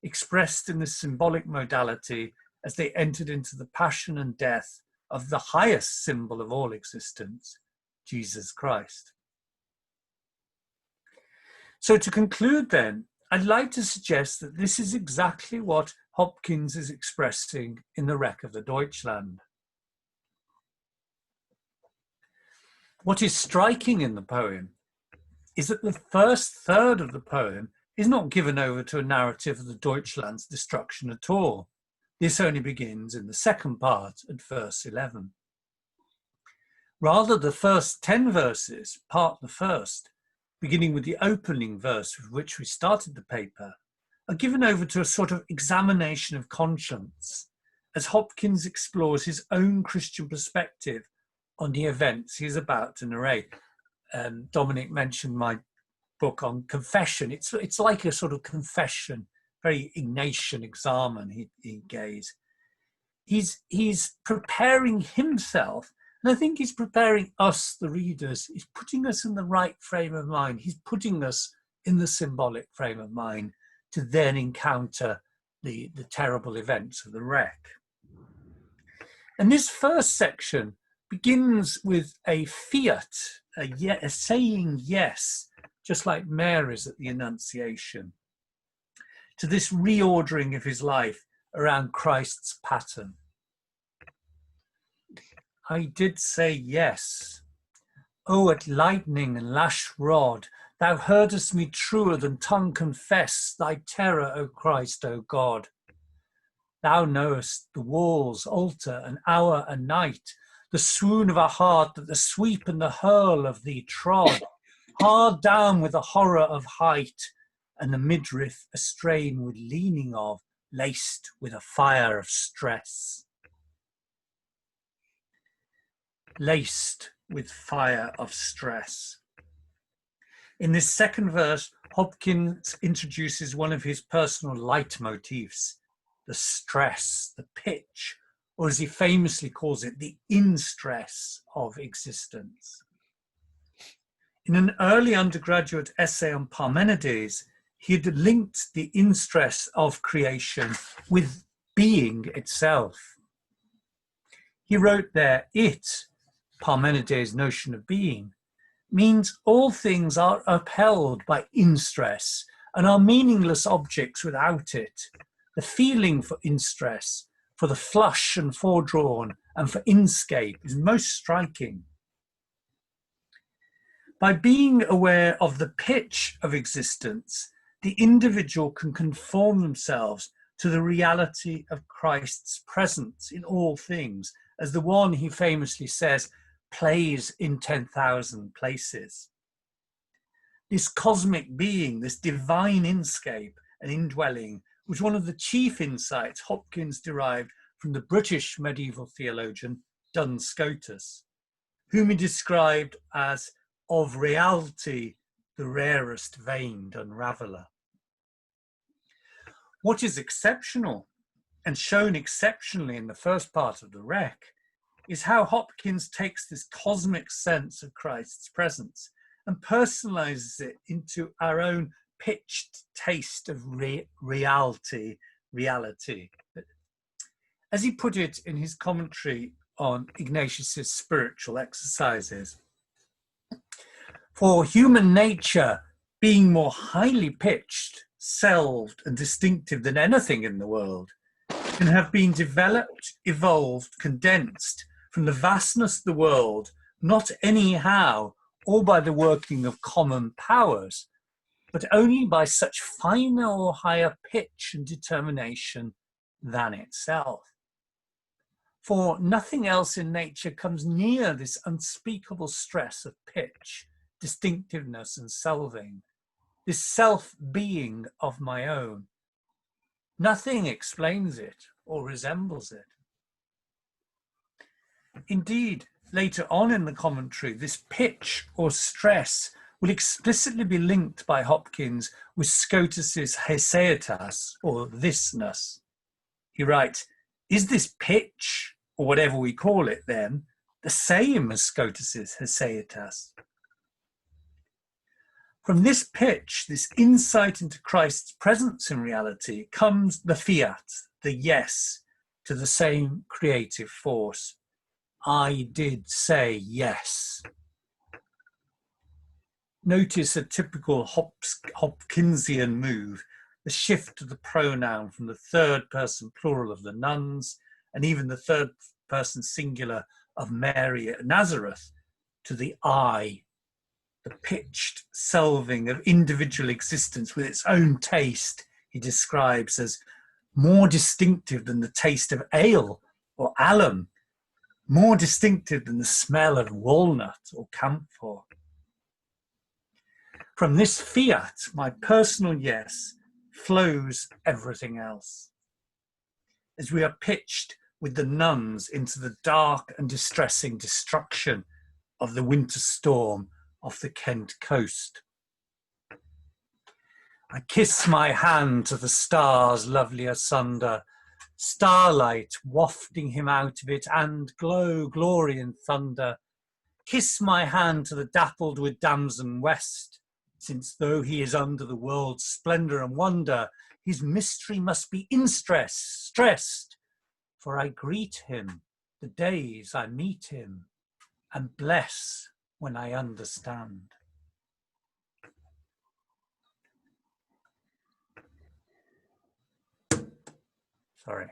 expressed in the symbolic modality as they entered into the passion and death of the highest symbol of all existence, Jesus Christ. So to conclude then, I'd like to suggest that this is exactly what Hopkins is expressing in The Wreck of the Deutschland. What is striking in the poem is that the first third of the poem is not given over to a narrative of the Deutschland's destruction at all. This only begins in the second part at verse 11. Rather, the first 10 verses, part the first, beginning with the opening verse with which we started the paper, are given over to a sort of examination of conscience as Hopkins explores his own Christian perspective on the events he is about to narrate. Dominic mentioned my book on confession. It's like a sort of confession, very Ignatian examen he gave. He's preparing himself, and I think he's preparing us, the readers. He's putting us in the right frame of mind. He's putting us in the symbolic frame of mind to then encounter the terrible events of the wreck. And this first section begins with a fiat, a saying yes, just like Mary's at the Annunciation, to this reordering of his life around Christ's pattern. I did say yes. Oh, at lightning and lash rod, thou heardest me truer than tongue confess thy terror, O Christ, O God. Thou knowest the walls, altar, and hour and night, the swoon of a heart that the sweep and the hurl of thee trod, hard down with the horror of height, and the midriff a strain with leaning of, laced with a fire of stress. Laced with fire of stress. In this second verse, Hopkins introduces one of his personal leitmotifs, the stress, the pitch, or as he famously calls it, the in-stress of existence. In an early undergraduate essay on Parmenides, he had linked the in-stress of creation with being itself. He wrote there, it, Parmenides' notion of being, means all things are upheld by in-stress and are meaningless objects without it. The feeling for in-stress, for the flush and foredrawn, and for inscape is most striking. By being aware of the pitch of existence, the individual can conform themselves to the reality of Christ's presence in all things, as the one, he famously says, plays in 10,000 places. This cosmic being, this divine inscape and indwelling, was one of the chief insights Hopkins derived from the British medieval theologian Duns Scotus, whom he described as of reality the rarest veined unraveller. What is exceptional, and shown exceptionally in the first part of The Wreck, is how Hopkins takes this cosmic sense of Christ's presence and personalizes it into our own pitched taste of reality. As he put it in his commentary on Ignatius's spiritual exercises, for human nature, being more highly pitched, selved, and distinctive than anything in the world, can have been developed, evolved, condensed from the vastness of the world, not anyhow, or by the working of common powers, but only by such finer or higher pitch and determination than itself. For nothing else in nature comes near this unspeakable stress of pitch, distinctiveness and selving, this self-being of my own. Nothing explains it or resembles it. Indeed, later on in the commentary, this pitch or stress will explicitly be linked by Hopkins with Scotus's heseatas, or thisness. He writes, is this pitch, or whatever we call it then, the same as Scotus's heseatas? From this pitch, this insight into Christ's presence in reality, comes the fiat, the yes, to the same creative force. I did say yes. Notice a typical Hopkinsian move, the shift of the pronoun from the third person plural of the nuns and even the third person singular of Mary at Nazareth to the I, the pitched selving of individual existence with its own taste he describes as more distinctive than the taste of ale or alum, more distinctive than the smell of walnut or camphor. From this fiat, my personal yes, flows everything else. As we are pitched with the nuns into the dark and distressing destruction of the winter storm off the Kent coast. I kiss my hand to the stars lovely asunder, starlight wafting him out of it, and glow, glory and thunder. Kiss my hand to the dappled with damson west, since though he is under the world's splendour and wonder, his mystery must be stressed, for I greet him the days I meet him, and bless when I understand. Sorry.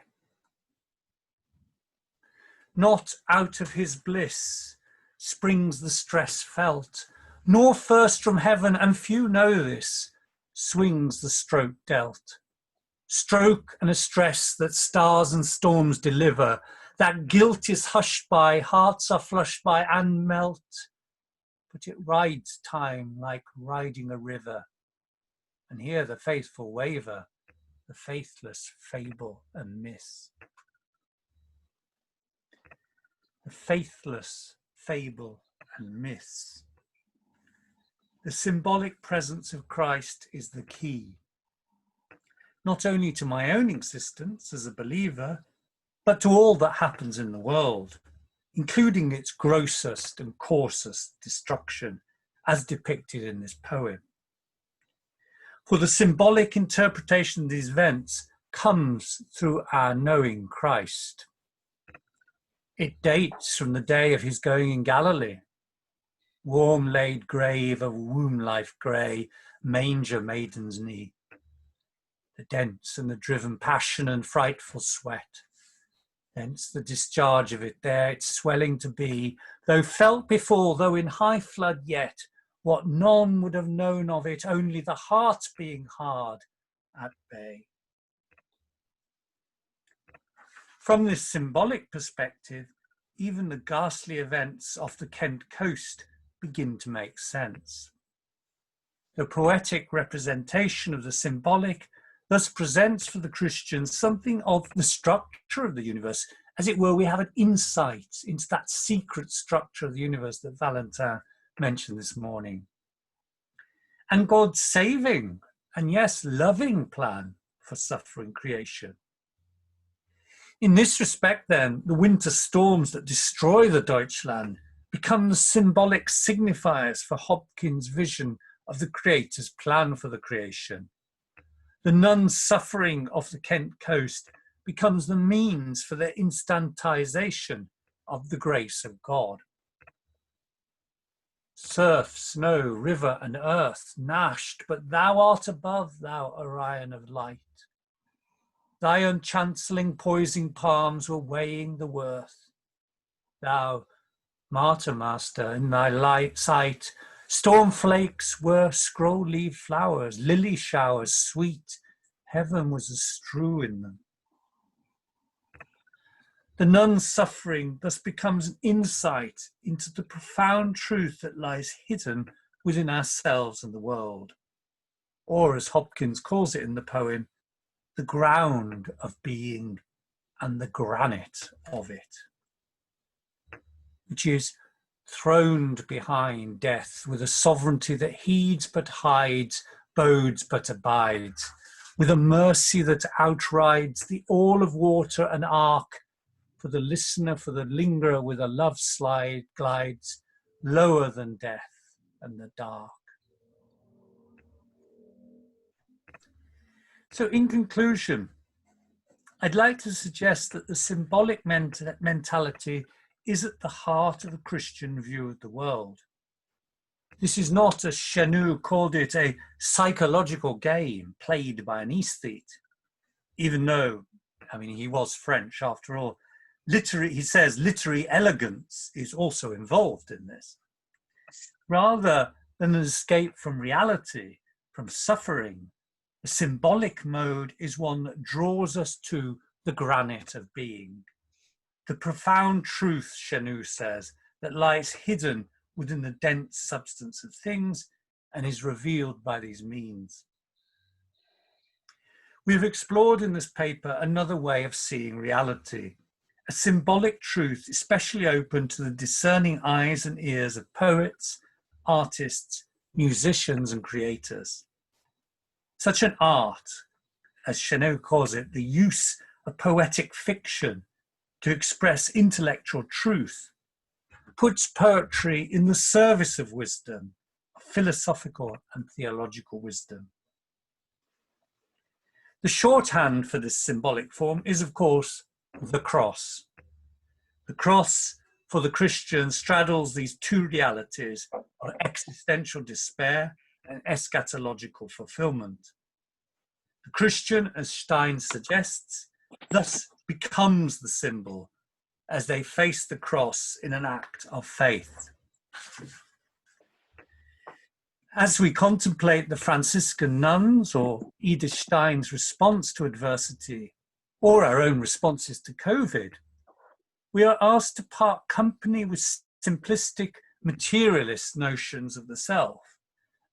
Not out of his bliss springs the stress felt, nor first from heaven, and few know this, swings the stroke dealt. Stroke and a stress that stars and storms deliver, that guilt is hushed by, hearts are flushed by and melt, but it rides time like riding a river, and here the faithful waver, the faithless fable and miss. The faithless fable and miss. The symbolic presence of Christ is the key, not only to my own existence as a believer, but to all that happens in the world, including its grossest and coarsest destruction, as depicted in this poem. For the symbolic interpretation of these events comes through our knowing Christ. It dates from the day of his going in Galilee. Warm laid grave of womb life grey, manger maiden's knee. The dense and the driven passion and frightful sweat. Thence the discharge of it there, its swelling to be, though felt before, though in high flood yet, what none would have known of it, only the heart being hard at bay. From this symbolic perspective, even the ghastly events off the Kent coast begin to make sense. The poetic representation of the symbolic thus presents for the Christians something of the structure of the universe. As it were, we have an insight into that secret structure of the universe that Valentin mentioned this morning. And God's saving and, yes, loving plan for suffering creation. In this respect, then, the winter storms that destroy the Deutschland become the symbolic signifiers for Hopkins' vision of the Creator's plan for the creation. The nuns' suffering off the Kent coast becomes the means for their instantization of the grace of God. Surf, snow, river, and earth gnashed, but thou art above, thou Orion of light. Thy unchancelling poising palms were weighing the worth. Thou, martyr master, in thy light sight, storm flakes were scroll-leaved flowers, lily showers sweet, heaven was a strew in them. The nun's suffering thus becomes an insight into the profound truth that lies hidden within ourselves and the world, or as Hopkins calls it in the poem, the ground of being and the granite of it, which is throned behind death with a sovereignty that heeds but hides, bodes but abides, with a mercy that outrides the all of water and ark, for the listener, for the lingerer with a love slide glides lower than death and the dark. So in conclusion, I'd like to suggest that the symbolic mentality is at the heart of a Christian view of the world. This is not, as Chenou called it, a psychological game played by an aesthete, even though, I mean, he was French after all. He says literary elegance is also involved in this. Rather than an escape from reality, from suffering, the symbolic mode is one that draws us to the granite of being. The profound truth, Chenou says, that lies hidden within the dense substance of things and is revealed by these means. We've explored in this paper another way of seeing reality, a symbolic truth especially open to the discerning eyes and ears of poets, artists, musicians and creators. Such an art, as Chenou calls it, the use of poetic fiction to express intellectual truth, puts poetry in the service of wisdom, philosophical and theological wisdom. The shorthand for this symbolic form is, of course, the cross. The cross, for the Christian, straddles these two realities of existential despair and eschatological fulfillment. The Christian, as Stein suggests, thus becomes the symbol as they face the cross in an act of faith. As we contemplate the Franciscan nuns or Edith Stein's response to adversity, or our own responses to COVID, we are asked to part company with simplistic materialist notions of the self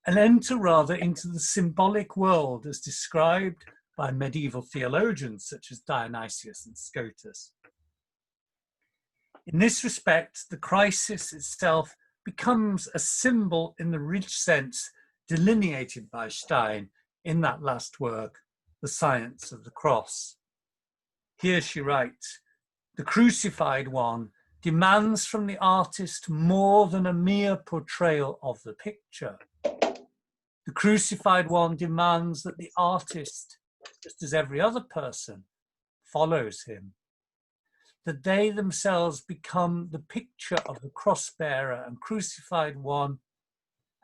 and enter rather into the symbolic world as described by medieval theologians such as Dionysius and Scotus. In this respect, the crisis itself becomes a symbol in the rich sense delineated by Stein in that last work, The Science of the Cross. Here she writes, "The crucified one demands from the artist more than a mere portrayal of the picture. The crucified one demands that the artist, just as every other person, follows him, that they themselves become the picture of the cross-bearer and crucified one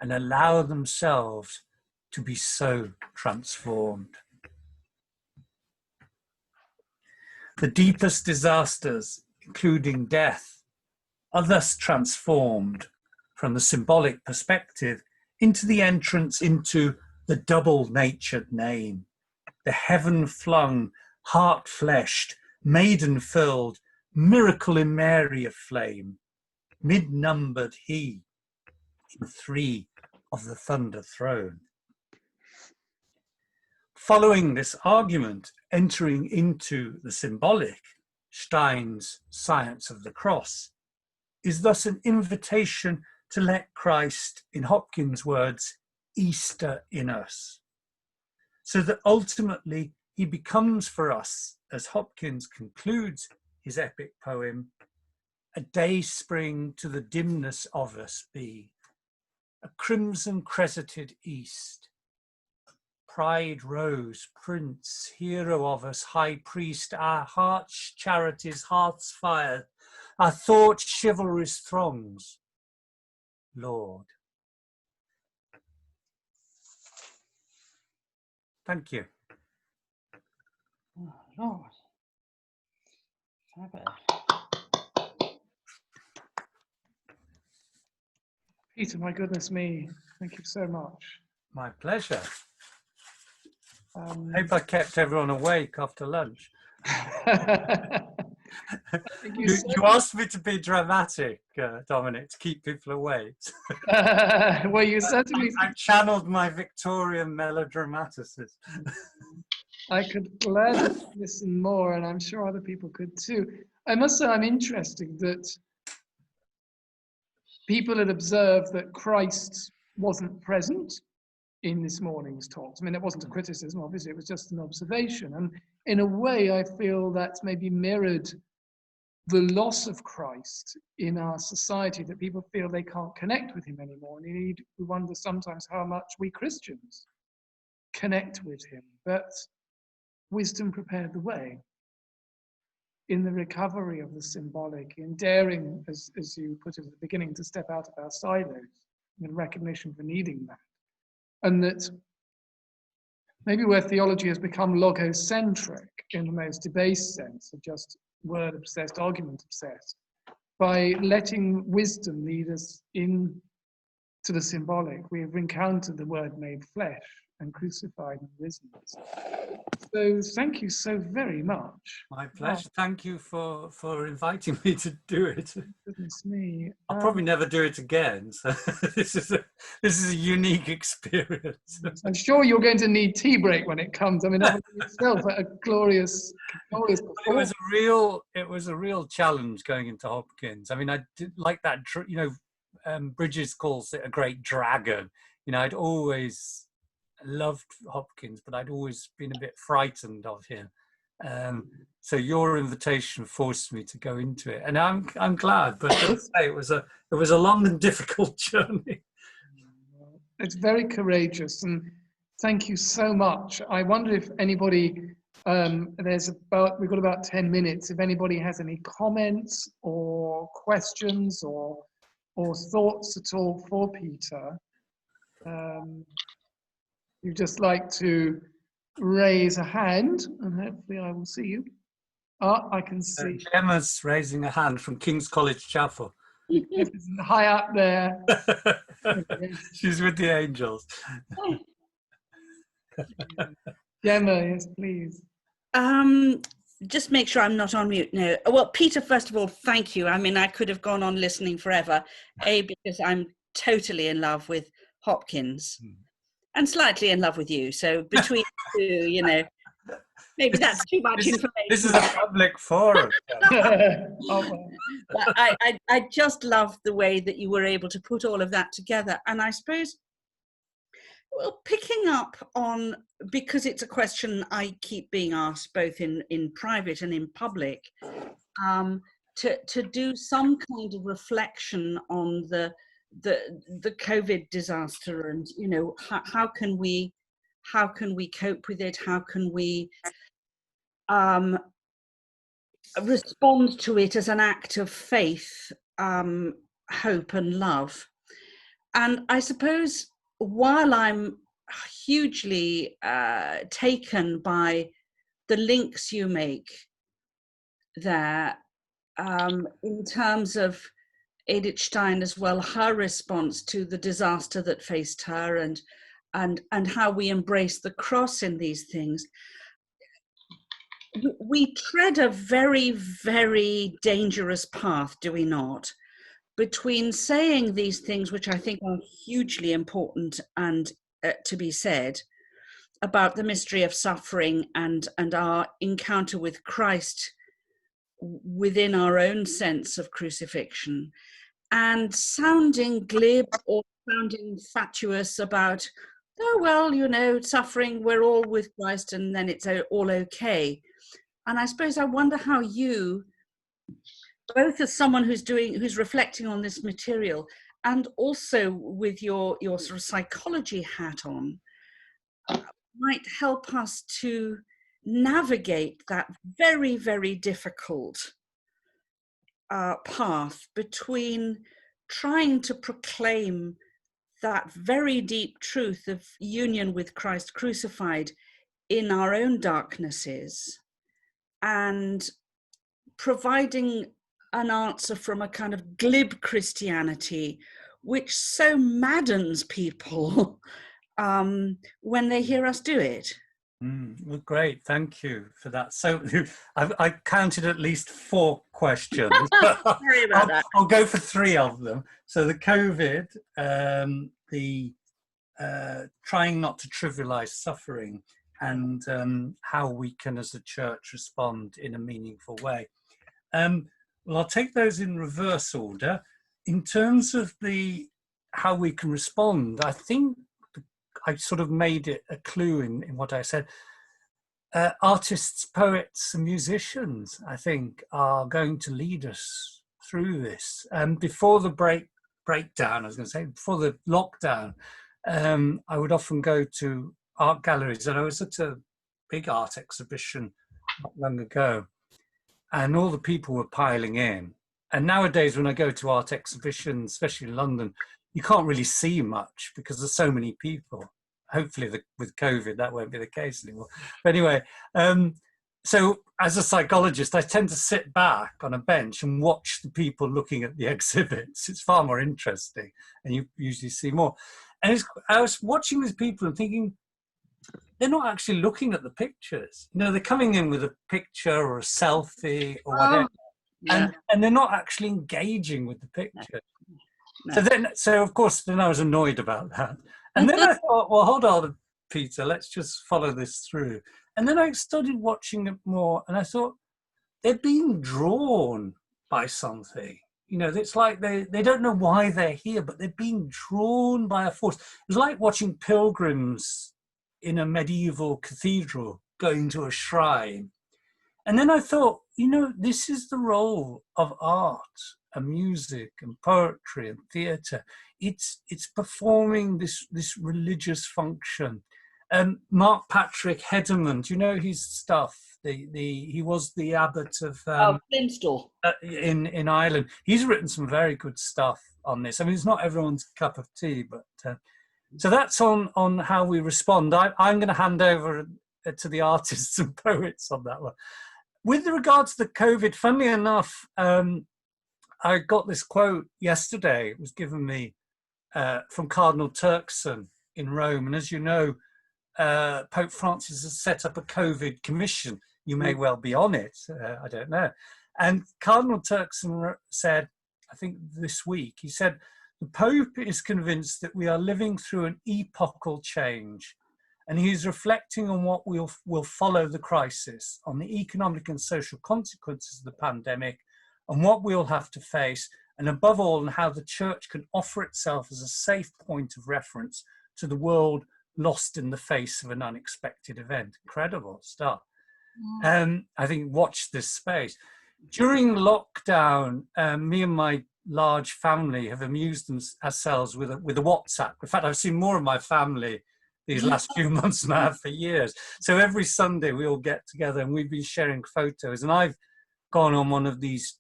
and allow themselves to be so transformed." The deepest disasters, including death, are thus transformed from the symbolic perspective into the entrance into the double-natured name, the heaven-flung, heart-fleshed, maiden-filled, miracle in Mary of flame, mid-numbered he, in three of the thunder throne. Following this argument, entering into the symbolic, Stein's Science of the Cross is thus an invitation to let Christ, in Hopkins' words, Easter in us, so that ultimately he becomes for us, as Hopkins concludes his epic poem, a day spring to the dimness of us be, a crimson cresseted east, pride rose, prince, hero of us, high priest, our hearts' charities, hearts' fire, our thoughts' chivalrous throngs, Lord. Thank you. Oh, Lord. Fabulous. Peter, my goodness me, thank you so much. My pleasure. I hope I kept everyone awake after lunch. You asked me to be dramatic, Dominic, to keep people awake. Well, you certainly... I channeled my Victorian melodramaticism. I could gladly listen more, and I'm sure other people could too. I must say I'm interested that people had observed that Christ wasn't present in this morning's talks. I mean, it wasn't a criticism, obviously, it was just an observation. And in a way, I feel that's maybe mirrored the loss of Christ in our society, that people feel they can't connect with him anymore. And we wonder sometimes how much we Christians connect with him. But wisdom prepared the way. in the recovery of the symbolic, in daring, as you put it at the beginning, to step out of our silos, in recognition for needing that. And that maybe where theology has become logocentric in the most debased sense of just word obsessed, argument obsessed, by letting wisdom lead us in to the symbolic, we have encountered the word made flesh and crucified and risen. So thank you so very much. My pleasure. Thank you for inviting me to do it. Goodness me. I'll probably never do it again. So this is a unique experience. I'm sure you're going to need tea break when it comes. I mean, that was itself a glorious performance. It was a real challenge going into Hopkins. I mean, I did like that. Bridges calls it a great dragon. I'd always loved Hopkins, but I'd always been a bit frightened of him. So your invitation forced me to go into it, and I'm glad. But as I say, it was a long and difficult journey. It's very courageous, and thank you so much. I wonder if anybody, we've got about 10 minutes. If anybody has any comments or questions or thoughts at all for Peter, you'd just like to raise a hand, and hopefully I will see you. I can see. Gemma's raising a hand from King's College Chapel. High up there. She's with the angels. Gemma, yes, please. Just make sure I'm not on mute now. Well, Peter, first of all, thank you. I mean, I could have gone on listening forever. Because I'm totally in love with Hopkins and slightly in love with you. So between the two, maybe that's too much information. This is a public forum. But I just love the way that you were able to put all of that together. And I suppose, well, picking up on, because it's a question I keep being asked both in private and in public, to do some kind of reflection on the COVID disaster, and how can we cope with it? How can we respond to it as an act of faith, hope, and love? And I suppose, while I'm hugely taken by the links you make there, in terms of Edith Stein as well, her response to the disaster that faced her, and how we embrace the cross in these things, we tread a very, very dangerous path, do we not? Between saying these things, which I think are hugely important and to be said, about the mystery of suffering and our encounter with Christ within our own sense of crucifixion, and sounding glib or sounding fatuous about, oh, well, suffering, we're all with Christ and then it's all okay. And I suppose I wonder how you, both as someone who's reflecting on this material, and also with your sort of psychology hat on, might help us to navigate that very, very difficult path between trying to proclaim that very deep truth of union with Christ crucified in our own darknesses, and providing an answer from a kind of glib Christianity, which so maddens people when they hear us do it. Well, great, thank you for that. So I counted at least 4 questions. Sorry about that. I'll go for 3 of them. So the COVID, the trying not to trivialize suffering, and how we can as a church respond in a meaningful way. Well, I'll take those in reverse order. In terms of how we can respond, I think I sort of made it a clue in what I said. Artists, poets, and musicians, I think, are going to lead us through this. Before the breakdown, I was going to say, before the lockdown, I would often go to art galleries, and I was at a big art exhibition not long ago. and all the people were piling in. And nowadays, when I go to art exhibitions, especially in London, you can't really see much because there's so many people. Hopefully with COVID, that won't be the case anymore. But anyway, so as a psychologist, I tend to sit back on a bench and watch the people looking at the exhibits. It's far more interesting, and you usually see more. And I was watching these people and thinking, they're not actually looking at the pictures. You know, they're coming in with a picture or a selfie or whatever, and they're not actually engaging with the picture. No. So of course, then I was annoyed about that. And then I thought, well, hold on, Peter, let's just follow this through. And then I started watching it more, and I thought, they're being drawn by something. You know, it's like they don't know why they're here, but they're being drawn by a force. It was like watching pilgrims in a medieval cathedral going to a shrine. And then I thought, you know, this is the role of art and music and poetry and theatre. It's performing this religious function. Mark Patrick Hedderman, do you know his stuff? He was the abbot of Flintstall in Ireland. He's written some very good stuff on this. I mean, it's not everyone's cup of tea, but so that's on how we respond. I'm going to hand over to the artists and poets on that one. With regard to the COVID, funnily enough, I got this quote yesterday. It was given me from Cardinal Turkson in Rome. And as you know, Pope Francis has set up a COVID commission. You may well be on it. I don't know. And Cardinal Turkson said, I think this week, he said, the Pope is convinced that we are living through an epochal change. And he's reflecting on what will follow the crisis, on the economic and social consequences of the pandemic, and what we'll have to face, and above all, on how the church can offer itself as a safe point of reference to the world lost in the face of an unexpected event. Incredible stuff. I think watch this space. During lockdown, me and my large family have amused ourselves with a WhatsApp. In fact, I've seen more of my family these last few months than I have for years. So every Sunday we all get together and we've been sharing photos. And I've gone on one of these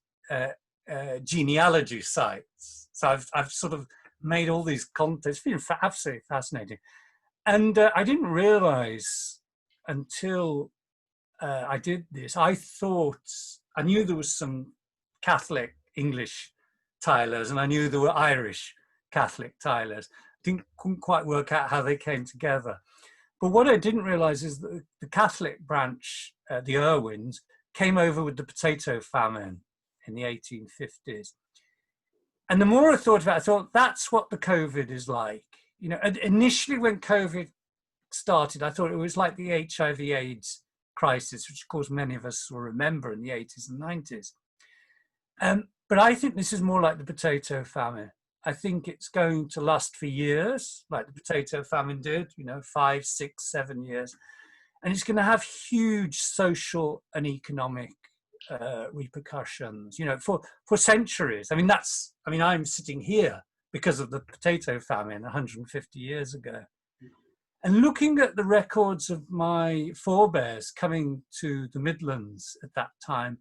genealogy sites. So I've sort of made all these contents. It's been absolutely fascinating. And I didn't realize until I did this, I knew there was some Catholic English tilers and I knew there were Irish Catholic tilers. Couldn't quite work out how they came together. But what I didn't realize is that the Catholic branch, the Irwins, came over with the potato famine in the 1850s. And the more I thought about it, I thought that's what the COVID is like. You know, initially when COVID started, I thought it was like the HIV/AIDS crisis, which of course many of us will remember in the 80s and 90s. But I think this is more like the potato famine. I think it's going to last for years, like the potato famine did, 5, 6, 7 years. And it's going to have huge social and economic repercussions, for centuries. I'm sitting here because of the potato famine 150 years ago. And looking at the records of my forebears coming to the Midlands at that time,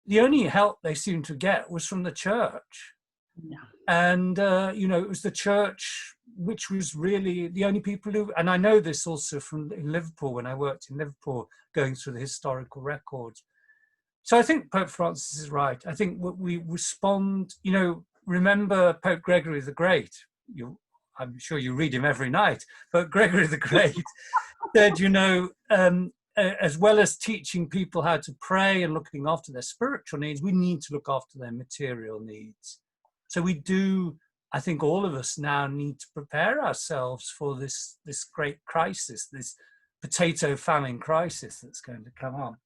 the only help they seemed to get was from the church. Yeah. And, it was the church which was really the only people who, and I know this also from in Liverpool, when I worked in Liverpool, going through the historical records. So I think Pope Francis is right. I think we respond, remember Pope Gregory the Great. I'm sure you read him every night, but Gregory the Great said, as well as teaching people how to pray and looking after their spiritual needs, we need to look after their material needs. So we do, I think all of us now need to prepare ourselves for this great crisis, this potato famine crisis that's going to come on.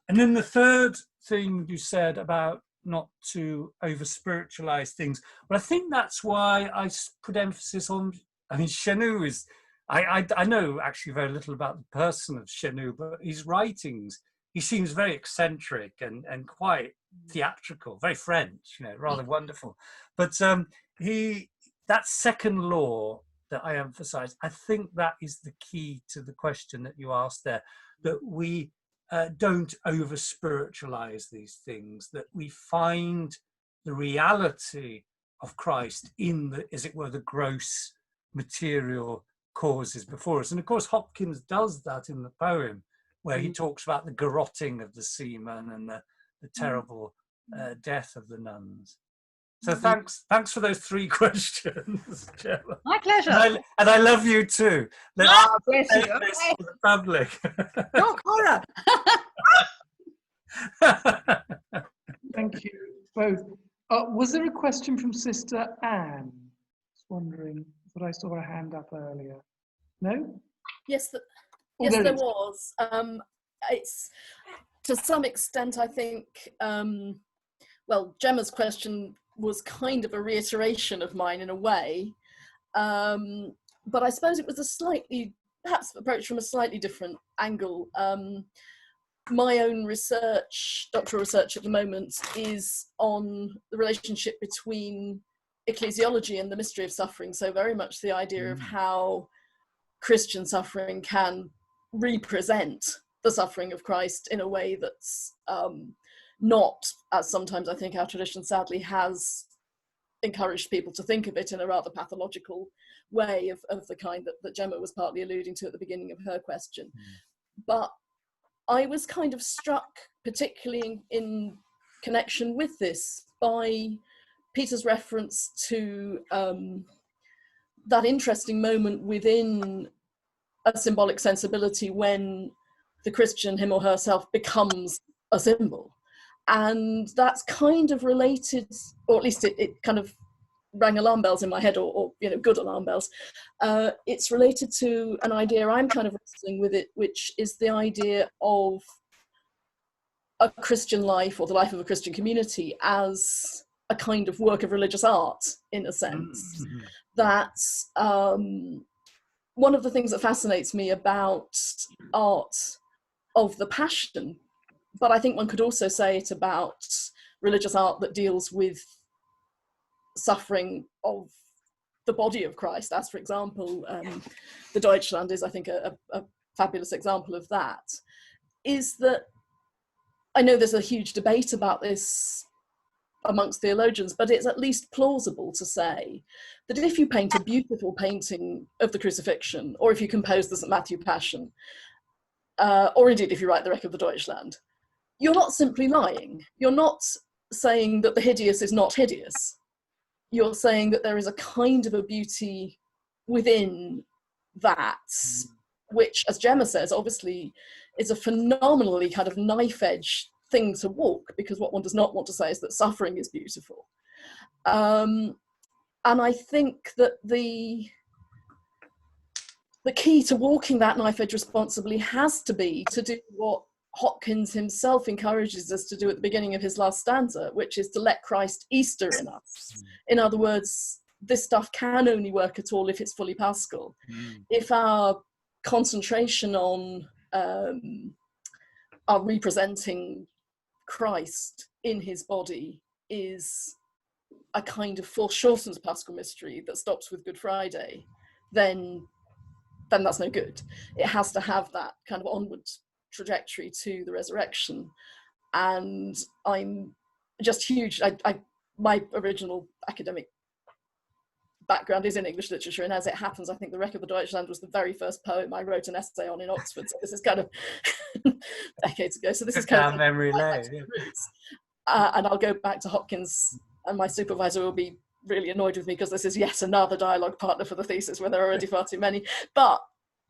And then the third thing you said about not to over-spiritualize things, well, I think that's why I put emphasis on, Chenu is, I know actually very little about the person of Chenu, but his writings, he seems very eccentric and quite theatrical, very French, rather wonderful. But that second law that I emphasize, I think that is the key to the question that you asked there, that we don't over-spiritualize these things, that we find the reality of Christ in the, as it were, the gross material causes before us. And of course, Hopkins does that in the poem, where he talks about the garrotting of the seamen and the terrible death of the nuns. So thanks for those 3 questions, Gemma. My pleasure. And I love you too. Let's Bless you. take this to the public. Not Cora. Thank you both. Was there a question from Sister Anne? Just wondering, I thought I saw her hand up earlier. No? Yes, Oh, there is. was. It's to some extent, I think, well, Gemma's question was kind of a reiteration of mine in a way, but I suppose it was a slightly, perhaps approached from a slightly different angle. My own research, doctoral research at the moment, is on the relationship between ecclesiology and the mystery of suffering. So very much the idea of how Christian suffering can represent the suffering of Christ in a way that's not, as sometimes I think our tradition sadly has encouraged people to think of it, in a rather pathological way of the kind that Gemma was partly alluding to at the beginning of her question. But I was kind of struck, particularly in connection with this, by Peter's reference to that interesting moment within a symbolic sensibility when the Christian, him or herself, becomes a symbol. And that's kind of related, or at least it kind of rang alarm bells in my head, or you know, good alarm bells. It's related to an idea I'm kind of wrestling with it, which is the idea of a Christian life, or the life of a Christian community, as a kind of work of religious art, in a sense. That's one of the things that fascinates me about art of the Passion, but I think one could also say it about religious art that deals with suffering of the body of Christ, as for example, the Deutschland is, I think, a fabulous example of that, is that I know there's a huge debate about this amongst theologians, but it's at least plausible to say that if you paint a beautiful painting of the crucifixion, or if you compose the St. Matthew Passion, or indeed if you write the Wreck of the Deutschland, you're not simply lying. You're not saying that the hideous is not hideous. You're saying that there is a kind of a beauty within that, which, as Gemma says, obviously is a phenomenally kind of knife-edge thing to walk, because what one does not want to say is that suffering is beautiful. And I think that the key to walking that knife-edge responsibly has to be to do what Hopkins himself encourages us to do at the beginning of his last stanza, which is to let Christ Easter in us. In other words, this stuff can only work at all if it's fully Paschal. If our concentration on our representing Christ in his body is a kind of foreshortened Paschal mystery that stops with Good Friday, then that's no good. It has to have that kind of onward trajectory to the resurrection. And I'm just huge. My original academic background is in English literature, and as it happens, I think The Wreck of the Deutschland was the very first poem I wrote an essay on in Oxford. So this is kind of decades ago. So this is kind of memory lane. And I'll go back to Hopkins, and my supervisor will be really annoyed with me because this is yet another dialogue partner for the thesis where there are already far too many. But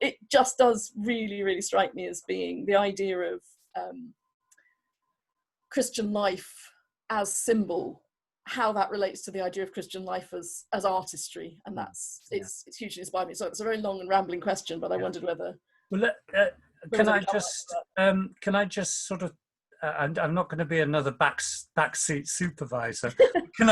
it just does really, really strike me as being the idea of Christian life as symbol, how that relates to the idea of Christian life as artistry, and that's it's hugely inspired me. So it's a very long and rambling question, but I wondered whether. Well, can I just sort of, I'm not going to be another backseat supervisor. Can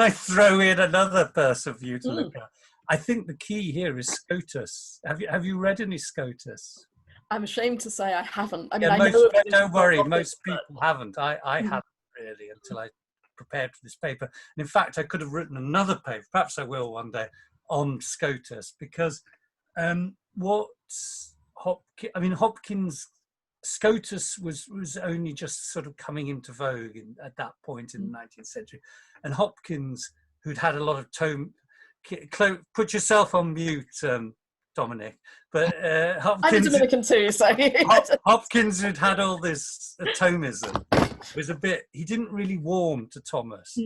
I throw in another person for you to look at? I think the key here is Scotus. Have you read any Scotus? I'm ashamed to say I haven't. I mean, yeah, I know don't worry, most people haven't. I hadn't really until I prepared for this paper. And in fact, I could have written another paper, perhaps I will one day, on Scotus, because Hopkins Scotus was only just sort of coming into vogue at that point in the 19th century, and Hopkins, who'd had a lot of put yourself on mute, Dominic, but Hopkins, I'm a Dominican too, so Hopkins, who'd had all this Thomism, was he didn't really warm to Thomas,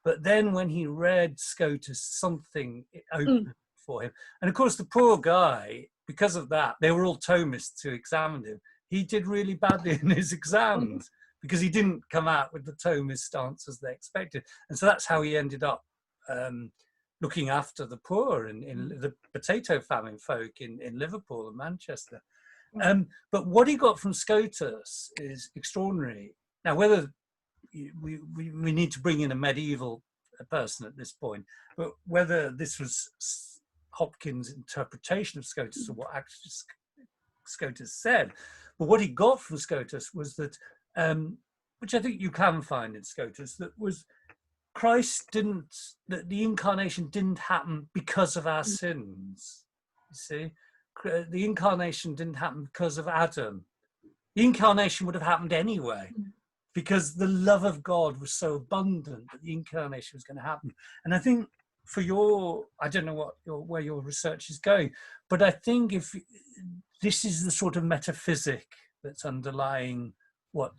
but then when he read Scotus, something opened for him, and of course the poor guy, because of that, they were all Thomists who examined him. He did really badly in his exams because he didn't come out with the Thomist answers they expected. And so that's how he ended up looking after the poor in the potato famine folk in Liverpool and Manchester. But what he got from Scotus is extraordinary. Now, whether we need to bring in a medieval person at this point, but whether this was Hopkins' interpretation of Scotus or what actually Scotus said, but what he got from Scotus was that, which I think you can find in Scotus, that was that the incarnation didn't happen because of our sins. You see, the incarnation didn't happen because of Adam. The incarnation would have happened anyway, because the love of God was so abundant that the incarnation was going to happen. And I think for I don't know where your research is going, but I think if this is the sort of metaphysic that's underlying what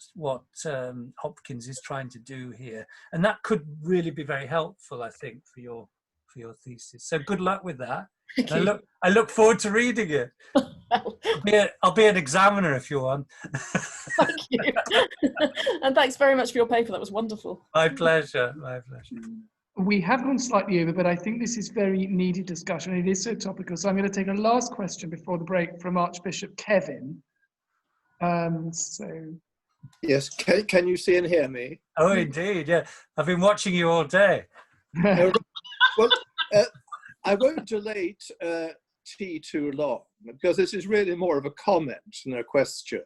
Hopkins is trying to do here, and that could really be very helpful, I think, for your thesis. So good luck with that. I look forward to reading it. I'll be an examiner if you want. Thank you, and thanks very much for your paper. That was wonderful. My pleasure. My pleasure. We have gone slightly over, but I think this is very needed discussion. It is so topical. So I'm going to take a last question before the break from Archbishop Kevin. Yes, can you see and hear me? Oh, indeed, yeah. I've been watching you all day. Well, I won't delay tea too long, because this is really more of a comment than a question.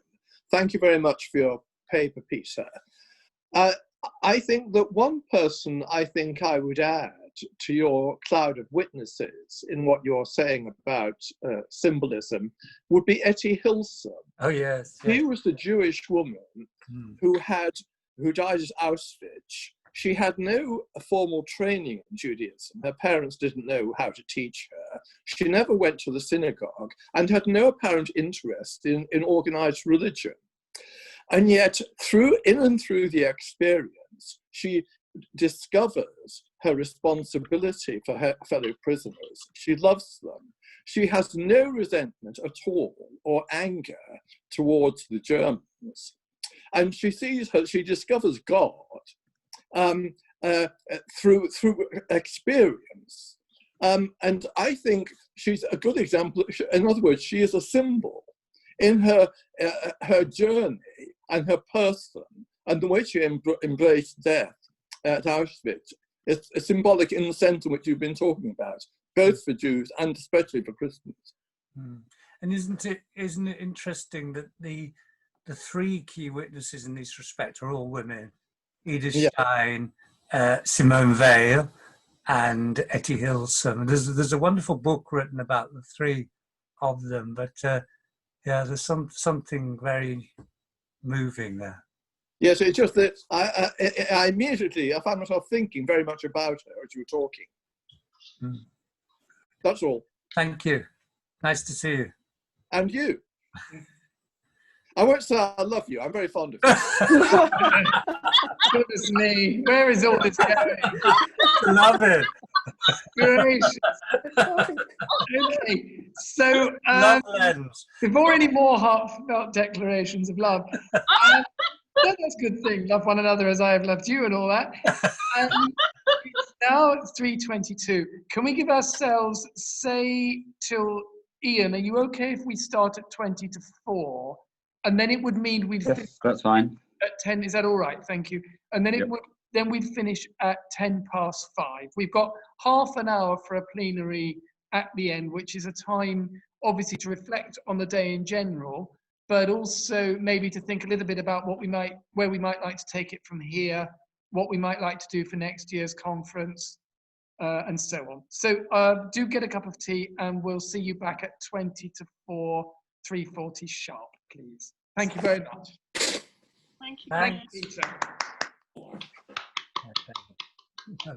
Thank you very much for your paper, Peter. I think that one person I think I would add to your cloud of witnesses in what you're saying about symbolism would be Etty Hillsum. Oh, yes. She was the Jewish woman who died at Auschwitz. She had no formal training in Judaism. Her parents didn't know how to teach her. She never went to the synagogue and had no apparent interest in organized religion. And yet, in and through the experience, she discovers her responsibility for her fellow prisoners. She loves them. She has no resentment at all or anger towards the Germans. And she discovers God through experience. And I think she's a good example. In other words, she is a symbol in her journey and her person, and the way she embraced death at Auschwitz is symbolic in the sense in which you've been talking about, both for Jews and especially for Christians. And isn't it interesting that the three key witnesses in this respect are all women? Edith Stein, Simone Weil, and Etty Hillsum. There's a wonderful book written about the three of them, but there's something very moving there. Yes, it's just that I immediately found myself thinking very much about her as you were talking. That's all. Thank you. Nice to see you. And you. I won't say I love you. I'm very fond of you. Goodness me, where is all this going? Love it. Gracious. Okay, so love lens. Before any more heartfelt declarations of love, that's a good thing. Love one another as I have loved you and all that. It's 3:22. Can we give ourselves, say, till Ian? Are you okay if we start at 20 to 4? And then it would mean we'd finish that's fine. At 10. Is that all right? Thank you. And then then we'd finish at 5:10. We've got half an hour for a plenary at the end, which is a time, obviously, to reflect on the day in general, but also maybe to think a little bit about where we might like to take it from here, what we might like to do for next year's conference, and so on. So do get a cup of tea, and we'll see you back at 20 to 4, 3:40 sharp, please. Thank you very much. Thank you. Thank Thanks. you, Peter. Okay.